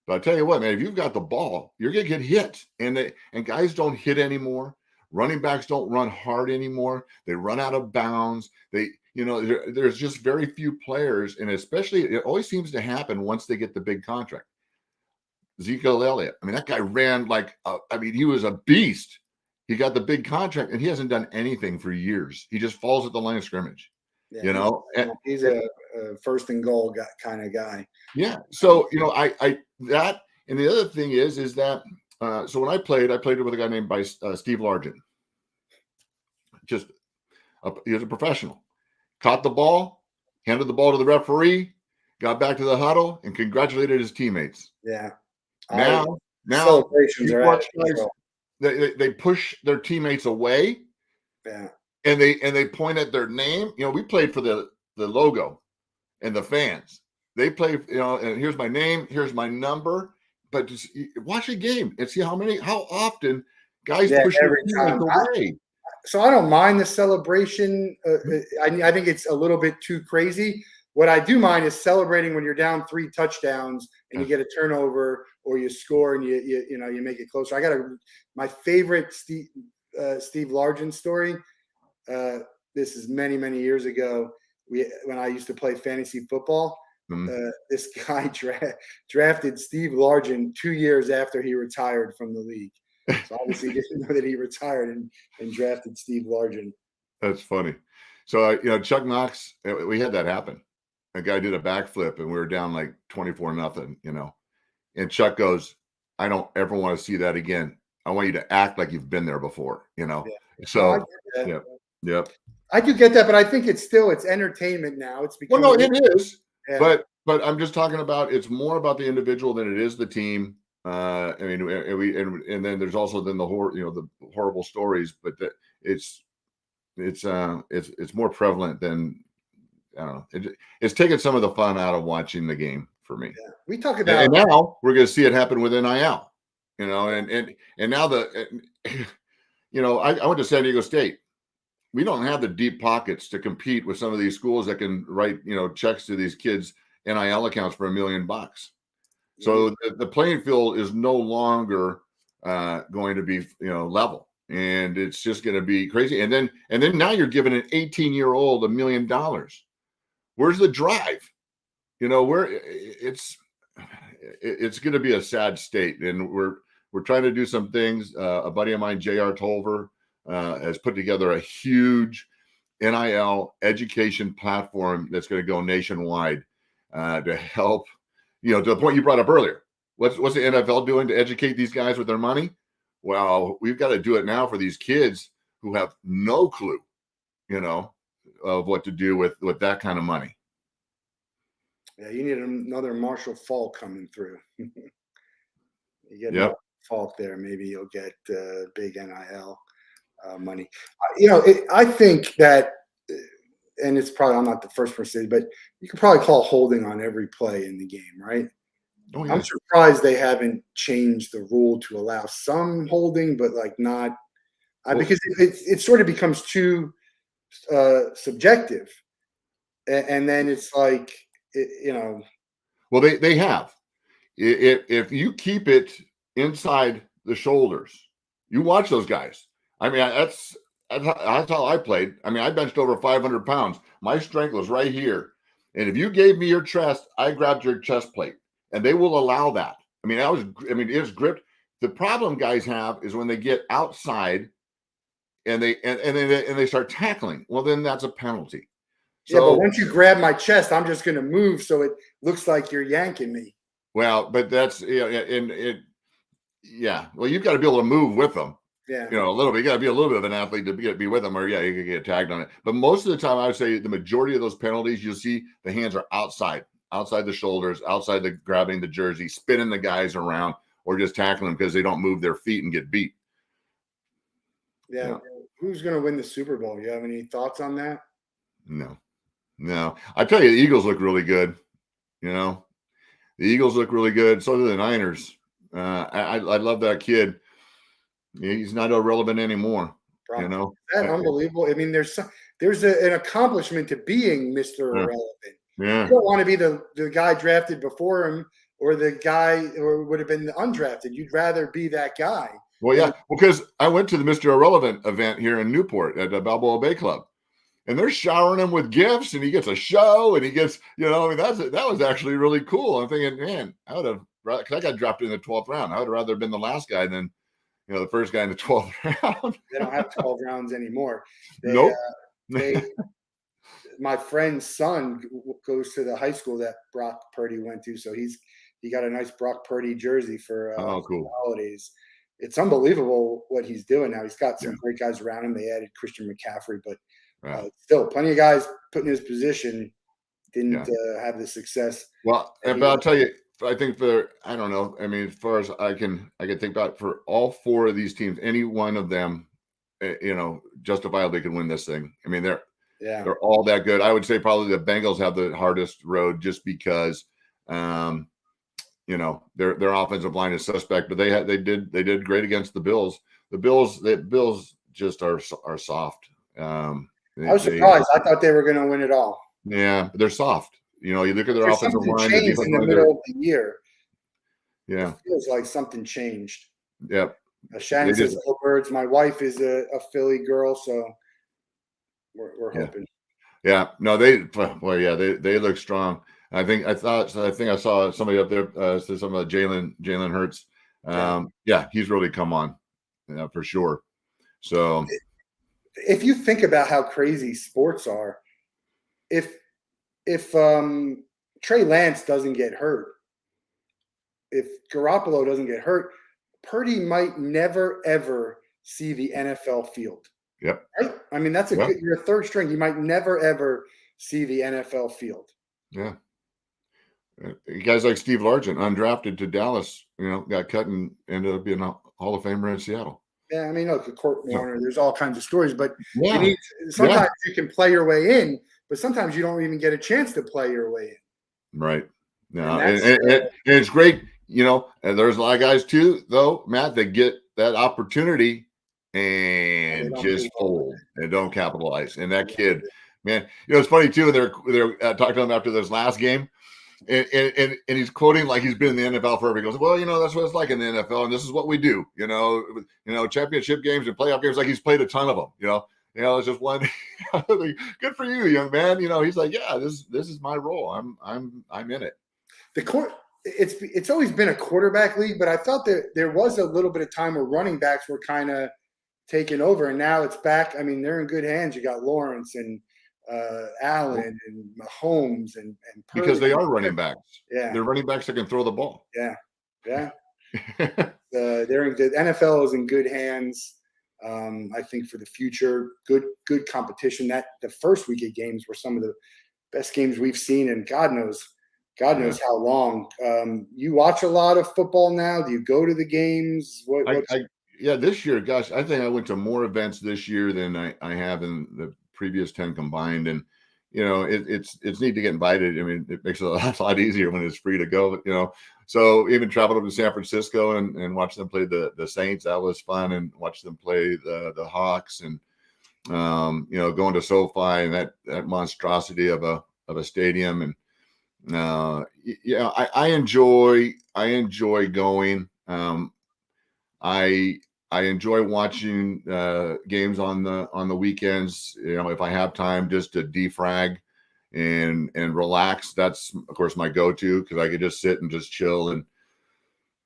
But I'll tell you what, man, if you've got the ball, you're going to get hit. And guys don't hit anymore. Running backs don't run hard anymore. They run out of bounds. there's just very few players, and especially it always seems to happen once they get the big contract. Ezekiel Elliott, I mean, that guy ran he was a beast. He got the big contract, and he hasn't done anything for years. He just falls at the line of scrimmage. Yeah, he's a first and goal kind of guy. Yeah. So I that, and the other thing is that so when I played with a guy named Steve Largent. He was a professional. Caught the ball, handed the ball to the referee, got back to the huddle, and congratulated his teammates. Yeah. Now celebrations are guys, they push their teammates away. Yeah. And they point at their name. We played for the logo and the fans. They play, and here's my name, here's my number. But just watch a game and see how often guys push their teammates away. So I don't mind the celebration. I think it's a little bit too crazy. What I do mind is celebrating when you're down 3 touchdowns and you get a turnover or you score and you make it closer. I got my favorite Steve Largent story. This is many, many years ago. When I used to play fantasy football, this guy drafted Steve Largent 2 years after he retired from the league. So obviously, he didn't know that he retired and drafted Steve Largent. That's funny. So Chuck Knox, we had that happen. A guy did a backflip, and we were down like 24-0. And Chuck goes, "I don't ever want to see that again. I want you to act like you've been there before." Yeah. So Yep. I do get that, but I think it's entertainment now. It's become it is. Yeah. But I'm just talking about, it's more about the individual than it is the team. I mean, and then there's also the horrible stories, but it's more prevalent than, I don't know. It's taken some of the fun out of watching the game for me. Yeah. We talk about, and now we're going to see it happen with NIL. And now I went to San Diego State. We don't have the deep pockets to compete with some of these schools that can write, checks to these kids' NIL accounts for $1 million. So the playing field is no longer going to be, level, and it's just going to be crazy. And then now you're giving an 18-year-old $1 million. Where's the drive? Where it's going to be a sad state, and we're trying to do some things. A buddy of mine, J.R. Tolver, has put together a huge NIL education platform that's going to go nationwide to help, to the point you brought up earlier. What's the NFL doing to educate these guys with their money? Well, we've got to do it now for these kids who have no clue, of what to do with that kind of money. Yeah, you need another Marshall Faulk coming through. You get Faulk there, maybe you'll get big NIL money. I think that, and it's probably, I'm not the first person to say, but you could probably call holding on every play in the game, right? Oh, yeah. I'm surprised they haven't changed the rule to allow some holding, but not because it sort of becomes too subjective, and then it's like, Well, they have. If you keep it inside the shoulders, you watch those guys. I mean, that's how I played. I mean, I benched over 500 pounds. My strength was right here. And if you gave me your chest, I grabbed your chest plate, and they will allow that. I mean, it was gripped. The problem guys have is when they get outside and they start tackling. Well, then that's a penalty. So, but once you grab my chest, I'm just going to move so it looks like you're yanking me. Well, but that's well, you've got to be able to move with them. Yeah. A little bit. You got to be a little bit of an athlete to be with them, or you could get tagged on it. But most of the time, I would say the majority of those penalties, you'll see the hands are outside the shoulders, outside the grabbing the jersey, spinning the guys around, or just tackling them because they don't move their feet and get beat. Yeah. Who's going to win the Super Bowl? You have any thoughts on that? No. I tell you, the Eagles look really good. The Eagles look really good. So do the Niners. I love that kid. He's not irrelevant anymore. Is that unbelievable? I mean, there's an accomplishment to being Mr. Irrelevant. Yeah. You don't want to be the guy drafted before him or the guy who would have been undrafted. You'd rather be that guy. Well, yeah, because I went to the Mr. Irrelevant event here in Newport at the Balboa Bay Club. and they're showering him with gifts, and he gets a show, and he gets, I mean, that was actually really cool. I'm thinking, man, I would have, because I got dropped in the 12th round. I would have rather been the last guy than, the first guy in the 12th round. They don't have 12 rounds anymore. Nope. My friend's son goes to the high school that Brock Purdy went to, so he got a nice Brock Purdy jersey for Oh, for cool. the holidays. It's unbelievable what he's doing now. He's got some great guys around him. They added Christian McCaffrey, but still, plenty of guys put in his position didn't have the success. Well, but I'll tell you, I think I don't know. I mean, as far as I can think about, for all four of these teams, any one of them, justifiably can win this thing. I mean, they're all that good. I would say probably the Bengals have the hardest road just because, their offensive line is suspect, but they did great against the Bills. The Bills just are soft. I was surprised. I thought they were going to win it all. Yeah, but they're soft. You look at their offensive line. Changed in the middle of the year. Yeah, it feels like something changed. Yep. Shannon says, "Go Birds." My wife is a Philly girl, so we're hoping. Yeah, no, they look strong. I think I saw somebody up there said something about Jalen Hurts. He's really come on, for sure. So, if you think about how crazy sports are, if Trey Lance doesn't get hurt, if Garoppolo doesn't get hurt, Purdy might never ever see the NFL field. Yep. Right? I mean, that's you're a third string. You might never ever see the NFL field. Yeah. Guys like Steve Largent, undrafted to Dallas, got cut and ended up being a Hall of Famer in Seattle. Yeah, I mean, look, Kurt Warner, there's all kinds of stories, but sometimes you can play your way in, but sometimes you don't even get a chance to play your way in. Right. No, and it's great, and there's a lot of guys too, though, Matt, that get that opportunity and just fold and don't capitalize. And that kid, man, it's funny too. They're talking to him after this last game, and he's quoting like he's been in the NFL forever. He goes, "Well, that's what it's like in the NFL, and this is what we do. Championship games and playoff games. Like he's played a ton of them. It's just one. Good for you, young man. He's like, yeah, this is my role. I'm in it. It's always been a quarterback league, but I thought that there was a little bit of time where running backs were kind of taking over, and now it's back. I mean, they're in good hands. You got Lawrence and Allen and Mahomes and Purdy. Because they are running backs. Yeah, they're running backs that can throw the ball. Yeah. They're in good. NFL is in good hands. I think for the future, good competition. That the first week of games were some of the best games we've seen, and God knows how long. You watch a lot of football now. Do you go to the games? This year, gosh, I think I went to more events this year than I have in the previous 10 combined. And, it's neat to get invited. I mean, it makes it a lot easier when it's free to go, So even traveled up to San Francisco and watched them play the Saints. That was fun. And watched them play the Hawks and, going to SoFi and that monstrosity of a stadium. And, I enjoy going. I enjoy watching games on the weekends. If I have time just to defrag and relax, that's of course my go-to, because I could just sit and just chill, and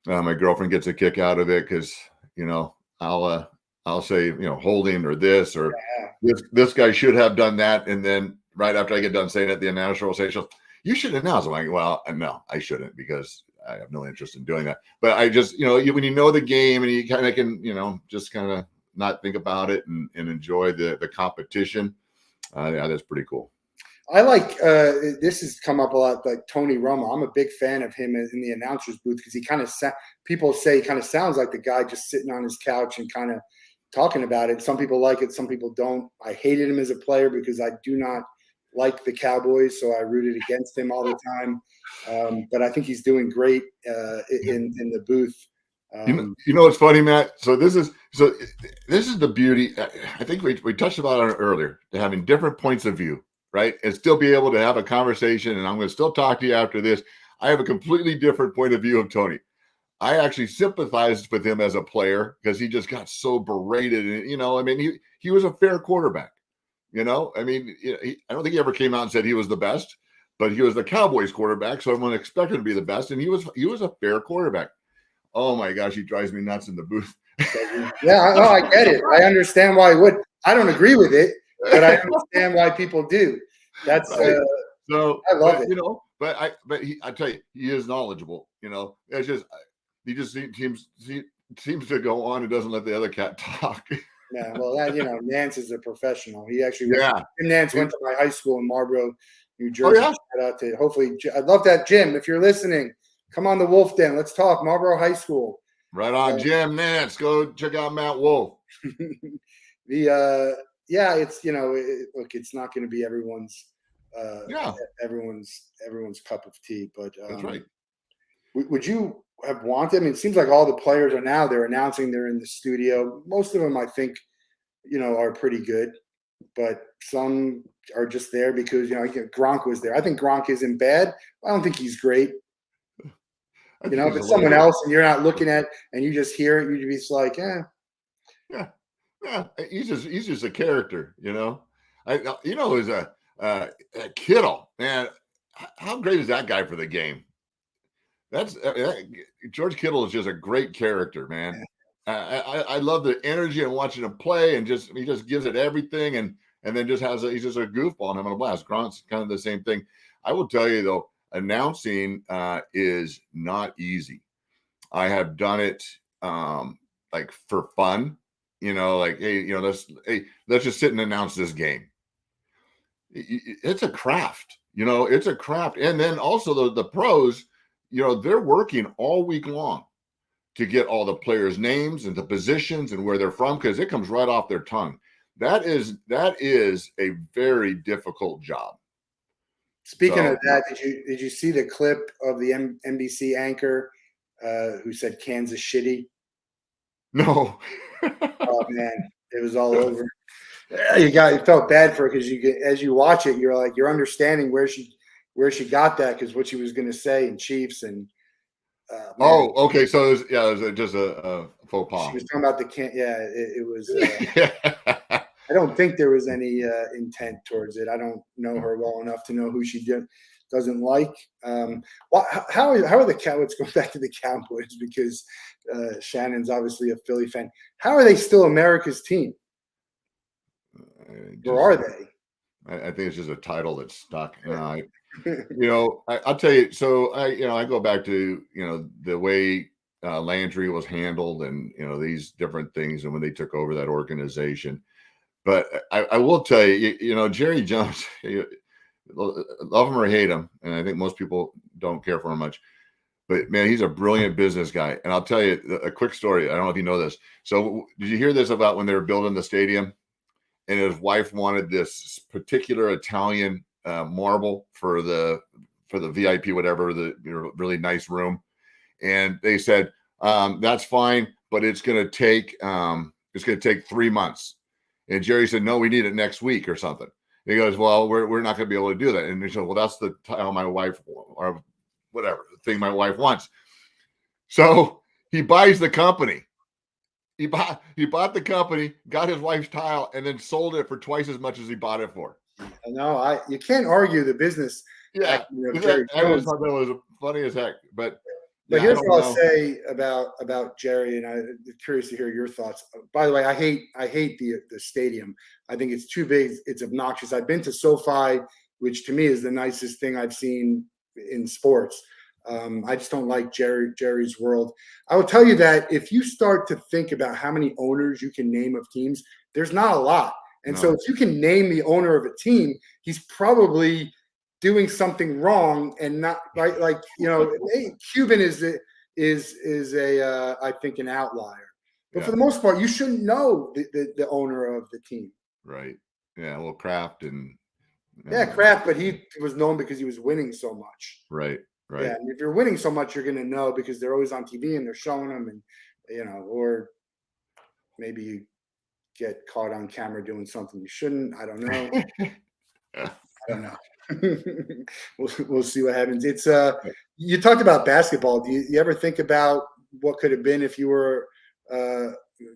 my girlfriend gets a kick out of it because I'll say holding or this or this guy should have done that, and then right after I get done saying it, the announcer will say, "You should announce." I'm like, well, no, I shouldn't, because I have no interest in doing that. But I just, when you know the game and you kind of can, just kind of not think about it and enjoy the competition. That's pretty cool. I like, this has come up a lot, like Tony Romo. I'm a big fan of him in the announcer's booth, because he kind of, people say he kind of sounds like the guy just sitting on his couch and kind of talking about it. Some people like it, some people don't. I hated him as a player because I do not like the Cowboys, so I rooted against him all the time. But I think he's doing great in the booth. It's funny, Matt. So this is the beauty. I think we touched about it earlier, to having different points of view, right? And still be able to have a conversation. And I'm going to still talk to you after this. I have a completely different point of view of Tony. I actually sympathized with him as a player because he just got so berated. And, he was a fair quarterback. You know, I mean, I don't think he ever came out and said he was the best, but he was the Cowboys quarterback, so everyone expected him to be the best, and he was a fair quarterback. Oh my gosh, he drives me nuts in the booth. Yeah, no, I get it. I understand why he would. I don't agree with it, but I understand why people do. That's right. So I love it. You know, but I tell you, he is knowledgeable. You know, it's just he just seems to go on and doesn't let the other cat talk. Yeah, well, Nance is a professional. He actually Jim Nance went to my high school in Marlboro, New Oh Jersey. yeah. Shout out to hopefully. I'd love that, Jim. If you're listening, come on the Wolff Den. Let's talk Marlboro High School. Right on, Jim Nance. Go check out Matt Wolff. It's look, it's not going to be everyone's cup of tea, but that's right. Would you have wanted? I mean, it seems like all the players are now. They're announcing they're in the studio. Most of them, I think, are pretty good, but some are just there because Gronk was there. I think Gronk isn't bad. I don't think he's great. If it's someone else and you're not looking at and you just hear it, you'd be just like, yeah. He's just a character, Is a Kittle, man. How great is that guy for the game? That's George Kittle is just a great character, man. I love the energy and watching him play, and he just gives it everything, and then he's just a goofball and having a blast. Gronk's kind of the same thing. I will tell you though, announcing is not easy. I have done it like for fun, like hey, let's just sit and announce this game. It's a craft, it's a craft, and then also the pros. They're working all week long to get all the players' names and the positions and where they're from because it comes right off their tongue. That is a very difficult job. Speaking of that, did you see the clip of the NBC anchor who said Kansas shitty? No. Oh man, it was all over. You felt bad for her because as you watch it, you're understanding where she got that because what she was going to say in Chiefs and. Okay. So it was just a faux pas. She was talking about it was. I don't think there was any intent towards it. I don't know her well enough to know who she doesn't like. How are the Cowboys, going back to the Cowboys, because Shannon's obviously a Philly fan. How are they still America's team? Or are they? I think it's just a title that's stuck. I'll tell you. So I go back to the way Landry was handled, and these different things, and when they took over that organization. But I will tell you, Jerry Jones, love him or hate him, and I think most people don't care for him much. But man, he's a brilliant business guy. And I'll tell you a quick story. I don't know if you know this. So did you hear this about when they were building the stadium? And his wife wanted this particular Italian marble for the VIP, whatever, the really nice room. And they said, that's fine, but it's going to take 3 months. And Jerry said, no, we need it next week or something. And he goes, well, we're not going to be able to do that. And he said, well, that's the tile my wife, or whatever, the thing my wife wants. So he buys the company. He bought the company, got his wife's tile, and then sold it for twice as much as he bought it for. No, you can't argue the business. Yeah, I always thought that was funny as heck. But here's what I'll say about Jerry, and I'm curious to hear your thoughts. By the way, I hate the stadium. I think it's too big. It's obnoxious. I've been to SoFi, which to me is the nicest thing I've seen in sports. I just don't like Jerry's world. I will tell you that if you start to think about how many owners you can name of teams, there's not a lot. And so if you can name the owner of a team, he's probably doing something wrong and not right. Like, Cuban is I think an outlier, but for the most part, you shouldn't know the owner of the team. Right. Yeah. Well, Kraft and. Kraft, but he was known because he was winning so much. Right. Right. Yeah, and if you're winning so much, you're going to know because they're always on TV and they're showing them, and or maybe you get caught on camera doing something you shouldn't. I don't know. I don't know. We'll see what happens. It's you talked about basketball. Do you ever think about what could have been if you were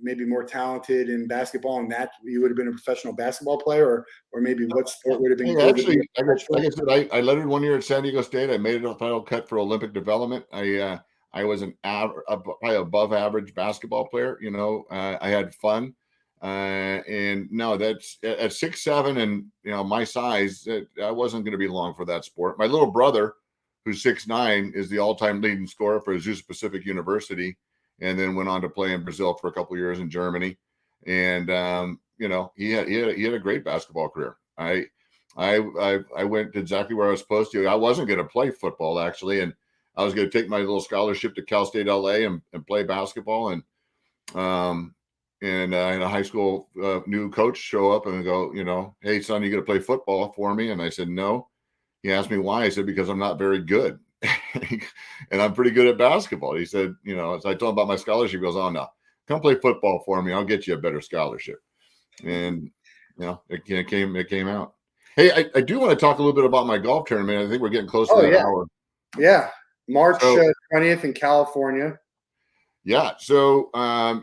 maybe more talented in basketball, and that you would have been a professional basketball player, or maybe what sport would have been Hey, good? actually, like I said, I lettered 1 year at San Diego State. I made it a final cut for Olympic development. I was probably above average basketball player. I had fun. And no, that's at 6'7", and my size, I wasn't going to be long for that sport. My little brother, who's 6'9", is the all-time leading scorer for Zeus Pacific University, and then went on to play in Brazil for a couple of years in Germany. And he had a great basketball career. I went exactly where I was supposed to. I wasn't going to play football, actually, and I was going to take my little scholarship to Cal State LA and play basketball. And I had a high school new coach show up and go, hey, son, you going to play football for me? And I said, no. He asked me why. I said, because I'm not very good. And I'm pretty good at basketball. He said, as I told him about my scholarship, he goes, oh, no, come play football for me. I'll get you a better scholarship. And, it came out. Hey, I do want to talk a little bit about my golf tournament. I think we're getting close to that hour. Yeah. March 20th in California. Yeah. So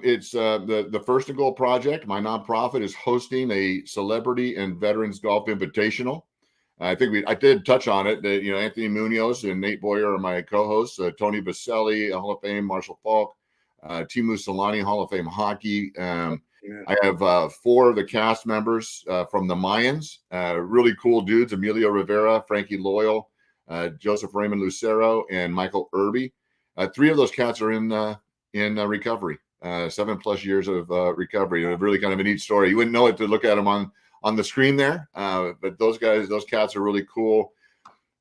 it's the First and Goal Project. My nonprofit is hosting a celebrity and veterans golf invitational. I think I did touch on it. That Anthony Munoz and Nate Boyer are my co-hosts. Tony Baselli, Hall of Fame, Marshall Falk, Timu Solani, Hall of Fame hockey. I have 4 of the cast members from the Mayans, really cool dudes: Emilio Rivera, Frankie Loyal, Joseph Raymond Lucero, and Michael Irby. 3 of those cats are in recovery, 7+ years of recovery. A really kind of a neat story. You wouldn't know it to look at them on the screen there, but those cats are really cool.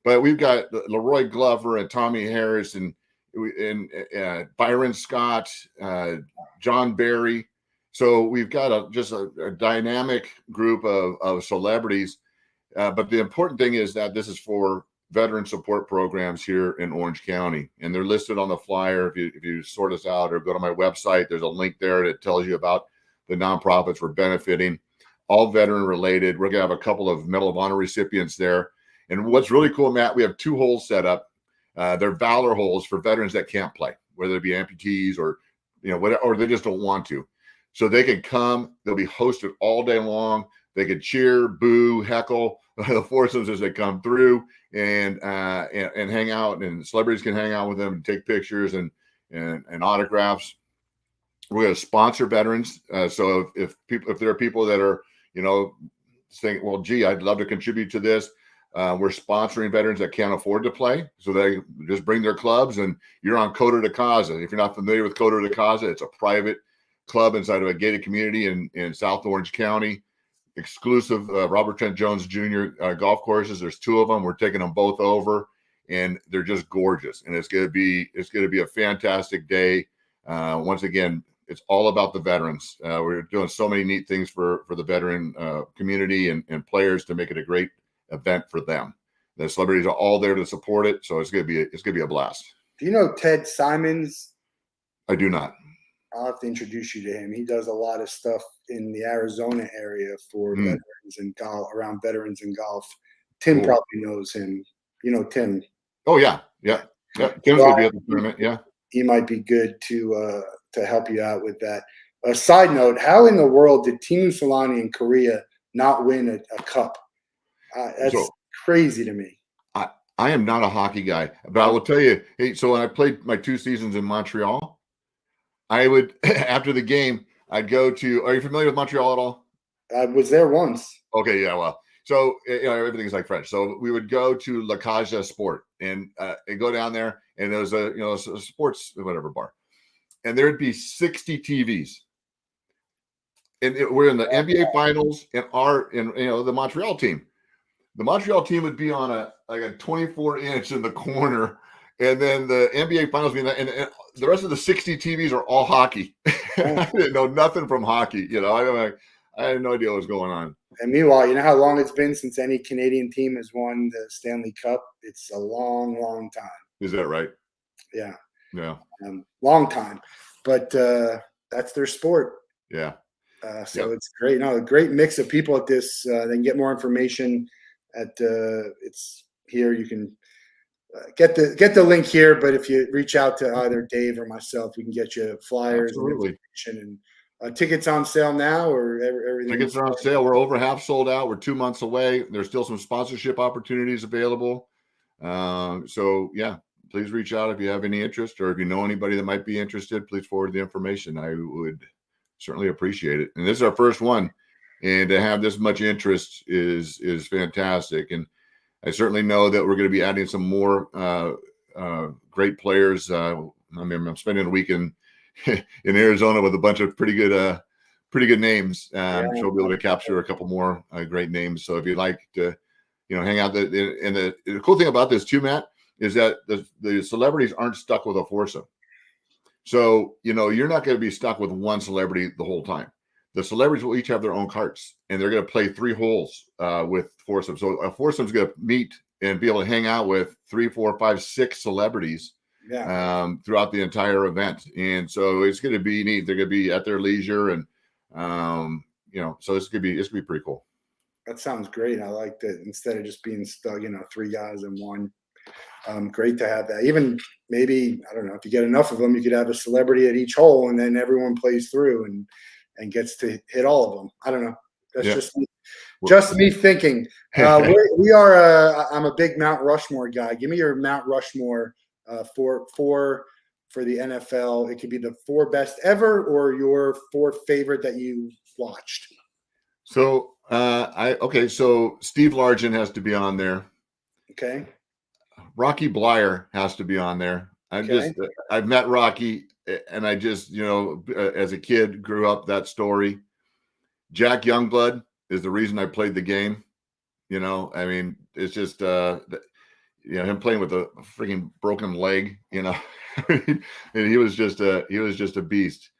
But we've got Leroy Glover and Tommy Harris and Byron Scott, John Barry. So we've got just a dynamic group of celebrities. But the important thing is that this is for veteran support programs here in Orange County, and they're listed on the flyer. If you sort us out or go to my website, there's a link there that tells you about the nonprofits we're benefiting, all veteran related. We're gonna have a couple of Medal of Honor recipients there. And what's really cool, Matt, we have 2 holes set up. They're Valor holes for veterans that can't play, whether it be amputees or whatever, or they just don't want to. So they can come. They'll be hosted all day long. They can cheer, boo, heckle the foursomes as they come through, and hang out. And celebrities can hang out with them and take pictures and autographs. We're going to sponsor veterans. So if there are people that are saying, well, gee, I'd love to contribute to this, we're sponsoring veterans that can't afford to play. So they just bring their clubs, and you're on Coto de Casa. If you're not familiar with Coto de Casa, it's a private club inside of a gated community in South Orange County. Exclusive Robert Trent Jones Jr. Golf courses. There's 2 of them. We're taking them both over, and they're just gorgeous. And it's going to be a fantastic day. Once again, it's all about the veterans. We're doing so many neat things for the veteran community and players to make it a great event for them. The celebrities are all there to support it, so it's going to be a blast. Do you know Ted Simons? I do not. I'll have to introduce you to him. He does a lot of stuff in the Arizona area for veterans and golf, around veterans and golf. Tim probably knows him. Tim. Oh yeah. Tim's gonna be at the tournament. Yeah, he might be good to help you out with that. A side note: how in the world did Timu Solani in Korea not win a cup? That's crazy to me. I am not a hockey guy, but I will tell you. Hey, so when I played my 2 seasons in Montreal, I would, after the game, I'd go to, are you familiar with Montreal at all? I was there once. Okay, yeah, well, so, everything's like French. So we would go to La Cage Sport and go down there, and there was a sports, whatever bar. And there'd be 60 TVs. And we're in the NBA finals and the Montreal team. The Montreal team would be on a 24-inch in the corner. And then the NBA finals being that, and the rest of the 60 TVs are all hockey. I didn't know nothing from hockey. I had no idea what was going on. And meanwhile, you know how long it's been since any Canadian team has won the Stanley Cup? It's a long, long time. Is that right? Yeah. Yeah. Long time. But that's their sport. Yeah. It's great. A great mix of people at this. They can get more information at it's here. You can get the link here, but if you reach out to either Dave or myself, we can get you flyers and information. And Tickets on sale now, or everything? Tickets are on sale. We're over half sold out. We're 2 months away. There's still some sponsorship opportunities available. So yeah, please reach out if you have any interest, or if you know anybody that might be interested, please forward the information. I would certainly appreciate it. And this is our first one, and to have this much interest is fantastic. And I certainly know that we're going to be adding some more great players. I mean, I'm spending a week in Arizona with a bunch of pretty good names. So we'll be able to capture a couple more great names. So if you'd like to, hang out. And the cool thing about this too, Matt, is that the celebrities aren't stuck with a foursome. So, you're not going to be stuck with one celebrity the whole time. The celebrities will each have their own carts, and they're going to play 3 holes with foursome. So a foursome is going to meet and be able to hang out with 3, 4, 5, 6 celebrities throughout the entire event. And so it's going to be neat. They're going to be at their leisure, and so it's going to be pretty cool. That sounds great. I like that, instead of just being stuck, 3 guys in one. Great to have that. Even maybe, I don't know, if you get enough of them, you could have a celebrity at each hole, and then everyone plays through and gets to hit all of them. I don't know. That's just me thinking. We are. I'm a big Mount Rushmore guy. Give me your Mount Rushmore for the NFL. It could be the 4 best ever, or your 4 favorite that you watched. So so Steve Largent has to be on there. Okay. Rocky Blyer has to be on there. I've met Rocky, and I just, as a kid, grew up that story. Jack Youngblood is the reason I played the game. I mean, it's just, him playing with a freaking broken leg, and he was just a beast.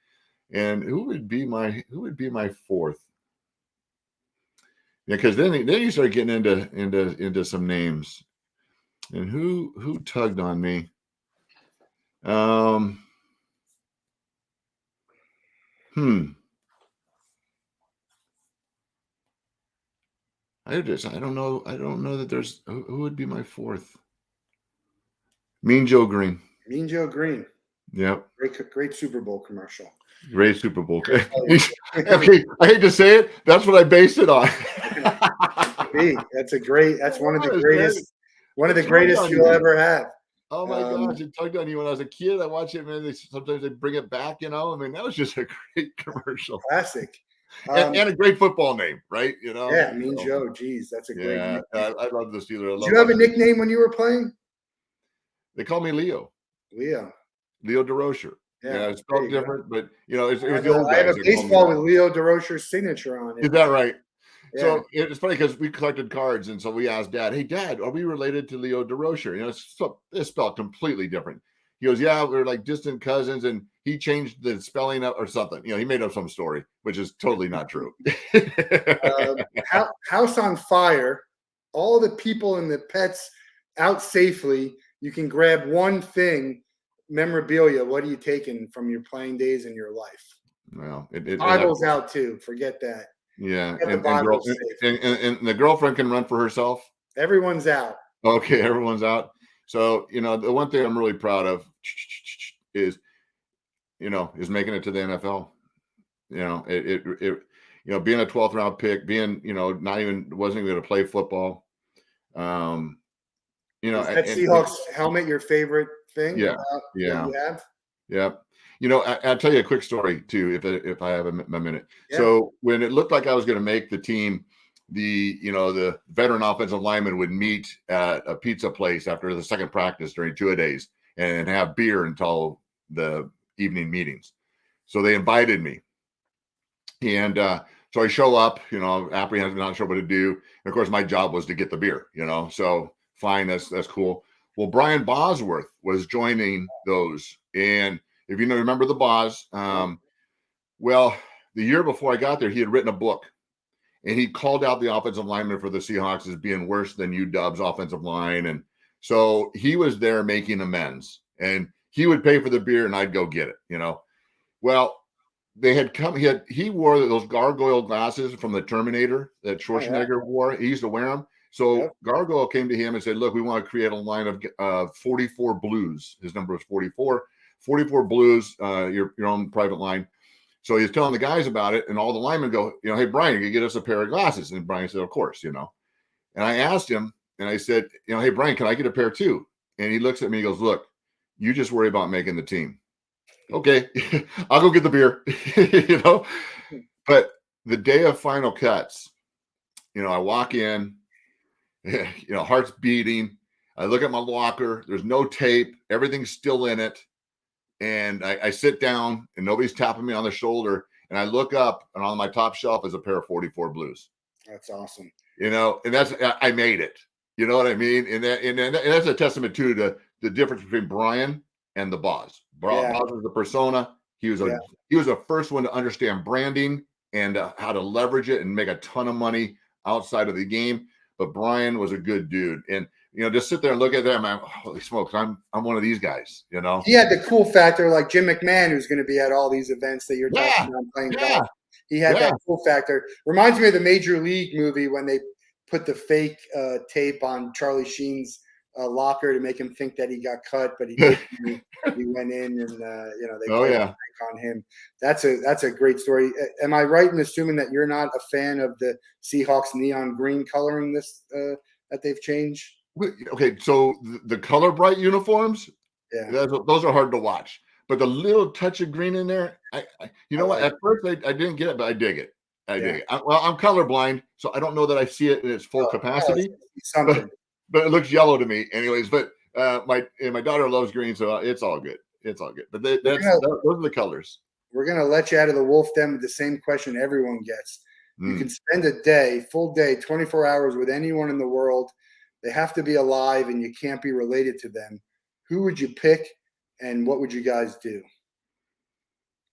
And who would be my 4th? Yeah, because then you start getting into some names. And who tugged on me? I don't know that there's who would be my 4th. Mean Joe Green. Mean Joe Green. Yep. Great Super Bowl commercial. Great Super Bowl. Okay, I hate to say it. That's what I based it on. That's one of the greatest. One of the greatest you'll ever have. Oh my gosh, it tugged on you when I was a kid. I watched it, man. Sometimes they bring it back, I mean, that was just a great commercial. Classic. And a great football name, right? Yeah, Mean Joe. Geez, that's a great name. I love the Steelers. Did you have a nickname when you were playing? They called me Leo. Leo DesRochers. Yeah, it's spelled different, but it was the old guys. I have a baseball with Leo DesRochers' signature on it. Is that right? Yeah. So it's funny because we collected cards, and so we asked Dad, "Hey, Dad, are we related to Leo DesRochers?" It's spelled completely different. He goes, "Yeah, we're like distant cousins," and he changed the spelling up or something. He made up some story, which is totally not true. House on fire. All the people and the pets out safely. You can grab one thing, memorabilia. What are you taking from your playing days in your life? Well, Bible's out too. Forget that. Yeah, and the girlfriend can run for herself. Everyone's out. Okay, everyone's out. So the one thing I'm really proud of is making it to the NFL. Being a 12th round pick, being wasn't even going to play football. Is that Seahawks helmet your favorite thing? Yeah. You have? Yeah. I'll tell you a quick story too, if I have a minute. Yeah. So when it looked like I was going to make the team, the veteran offensive lineman would meet at a pizza place after the second practice during 2-a-days and have beer until the evening meetings. So they invited me, and so I show up, apprehensive, not sure what to do. And of course, my job was to get the beer, So fine, that's cool. Well, Brian Bosworth was joining those, and if you remember the Boz, well, the year before I got there, he had written a book, and he called out the offensive lineman for the Seahawks as being worse than UW's offensive line. And so he was there making amends, and he would pay for the beer and I'd go get it, Well, they had come, he wore those gargoyle glasses from the Terminator that Schwarzenegger wore. He used to wear them. So Gargoyle came to him and said, "Look, we want to create a line of 44 Blues." His number was 44. 44 Blues, your own private line. So he's telling the guys about it, and all the linemen go, hey, Brian, you can get us a pair of glasses. And Brian said, of course, And I asked him, and I said, hey, Brian, can I get a pair too? And he looks at me and goes, look, you just worry about making the team. Okay, I'll go get the beer, But the day of final cuts, I walk in, heart's beating. I look at my locker. There's no tape. Everything's still in it. And I sit down, and nobody's tapping me on the shoulder. And I look up, and on my top shelf is a pair of 44 Blues. That's awesome. And I made it. You know what I mean? And that's a testament to the difference between Brian and the boss. Boss was the persona. He was a first one to understand branding and how to leverage it and make a ton of money outside of the game. But Brian was a good dude. And just sit there and look at them. I'm holy smokes, I'm one of these guys. He had the cool factor, like Jim McMahon, who's going to be at all these events that you're talking about playing golf. He had that cool factor. Reminds me of the Major League movie when they put the fake tape on Charlie Sheen's locker to make him think that he got cut, but he didn't. He went in, and they put on him. That's a great story. Am I right in assuming that you're not a fan of the Seahawks neon green coloring that they've changed? Okay, so the color bright uniforms, those are hard to watch. But the little touch of green in there, what? At first, I didn't get it, but I dig it. I dig it. I'm colorblind, so I don't know that I see it in its full capacity. But it looks yellow to me, anyways. But my daughter loves green, so it's all good. It's all good. But those are the colors. We're gonna let you out of the Wolff Den with the same question everyone gets. You can spend a full day, 24 hours with anyone in the world. They have to be alive, and you can't be related to them. Who would you pick, and what would you guys do?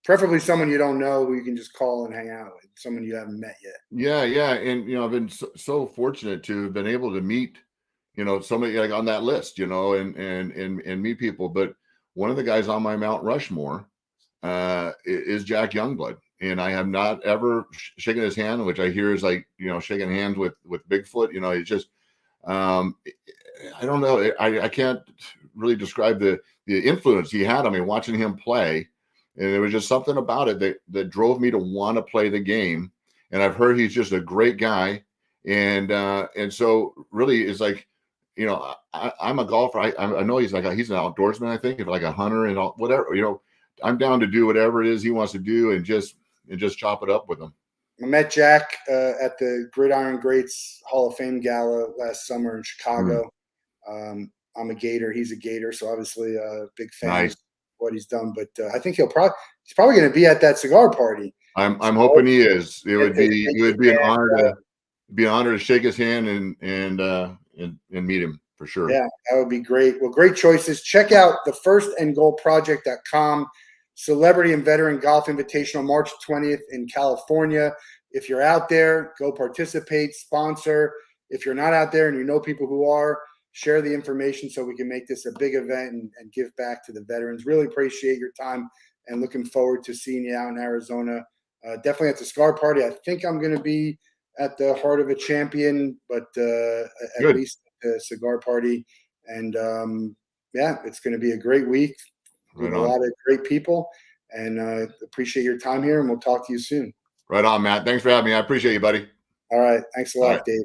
Preferably someone you don't know who you can just call and hang out with, someone you haven't met yet. Yeah. And, I've been so fortunate to have been able to meet, somebody like on that list, and meet people. But one of the guys on my Mount Rushmore is Jack Youngblood. And I have not ever shaken his hand, which I hear is like, shaking hands with Bigfoot. It's just, I don't know. I can't really describe the influence he had on me watching him play. And there was just something about it that drove me to want to play the game. And I've heard he's just a great guy. And so really it's like, I'm a golfer. I know he's an outdoorsman, I think, like a hunter and all, whatever, I'm down to do whatever it is he wants to do and just chop it up with him. I met Jack at the Gridiron Greats Hall of Fame Gala last summer in Chicago. I'm a Gator. He's a Gator. So obviously a big fan of what he's done. But I think he's probably going to be at that cigar party. I'm hoping he is. It would be an honor to shake his hand and meet him for sure. Yeah, that would be great. Well, great choices. Check out the firstandgoalproject.com. Celebrity and Veteran Golf Invitational, March 20th in California. If you're out there, go participate, sponsor. If you're not out there and you know people who are, share the information so we can make this a big event and give back to the veterans. Really appreciate your time and looking forward to seeing you out in Arizona. Definitely at the cigar party. I think I'm going to be at the Heart of a Champion, but at least at the cigar party. And it's going to be a great week. With a lot of great people, and appreciate your time here, and we'll talk to you soon. Right on, Matt. Thanks for having me. I appreciate you, buddy. All right. Thanks a lot, Dave.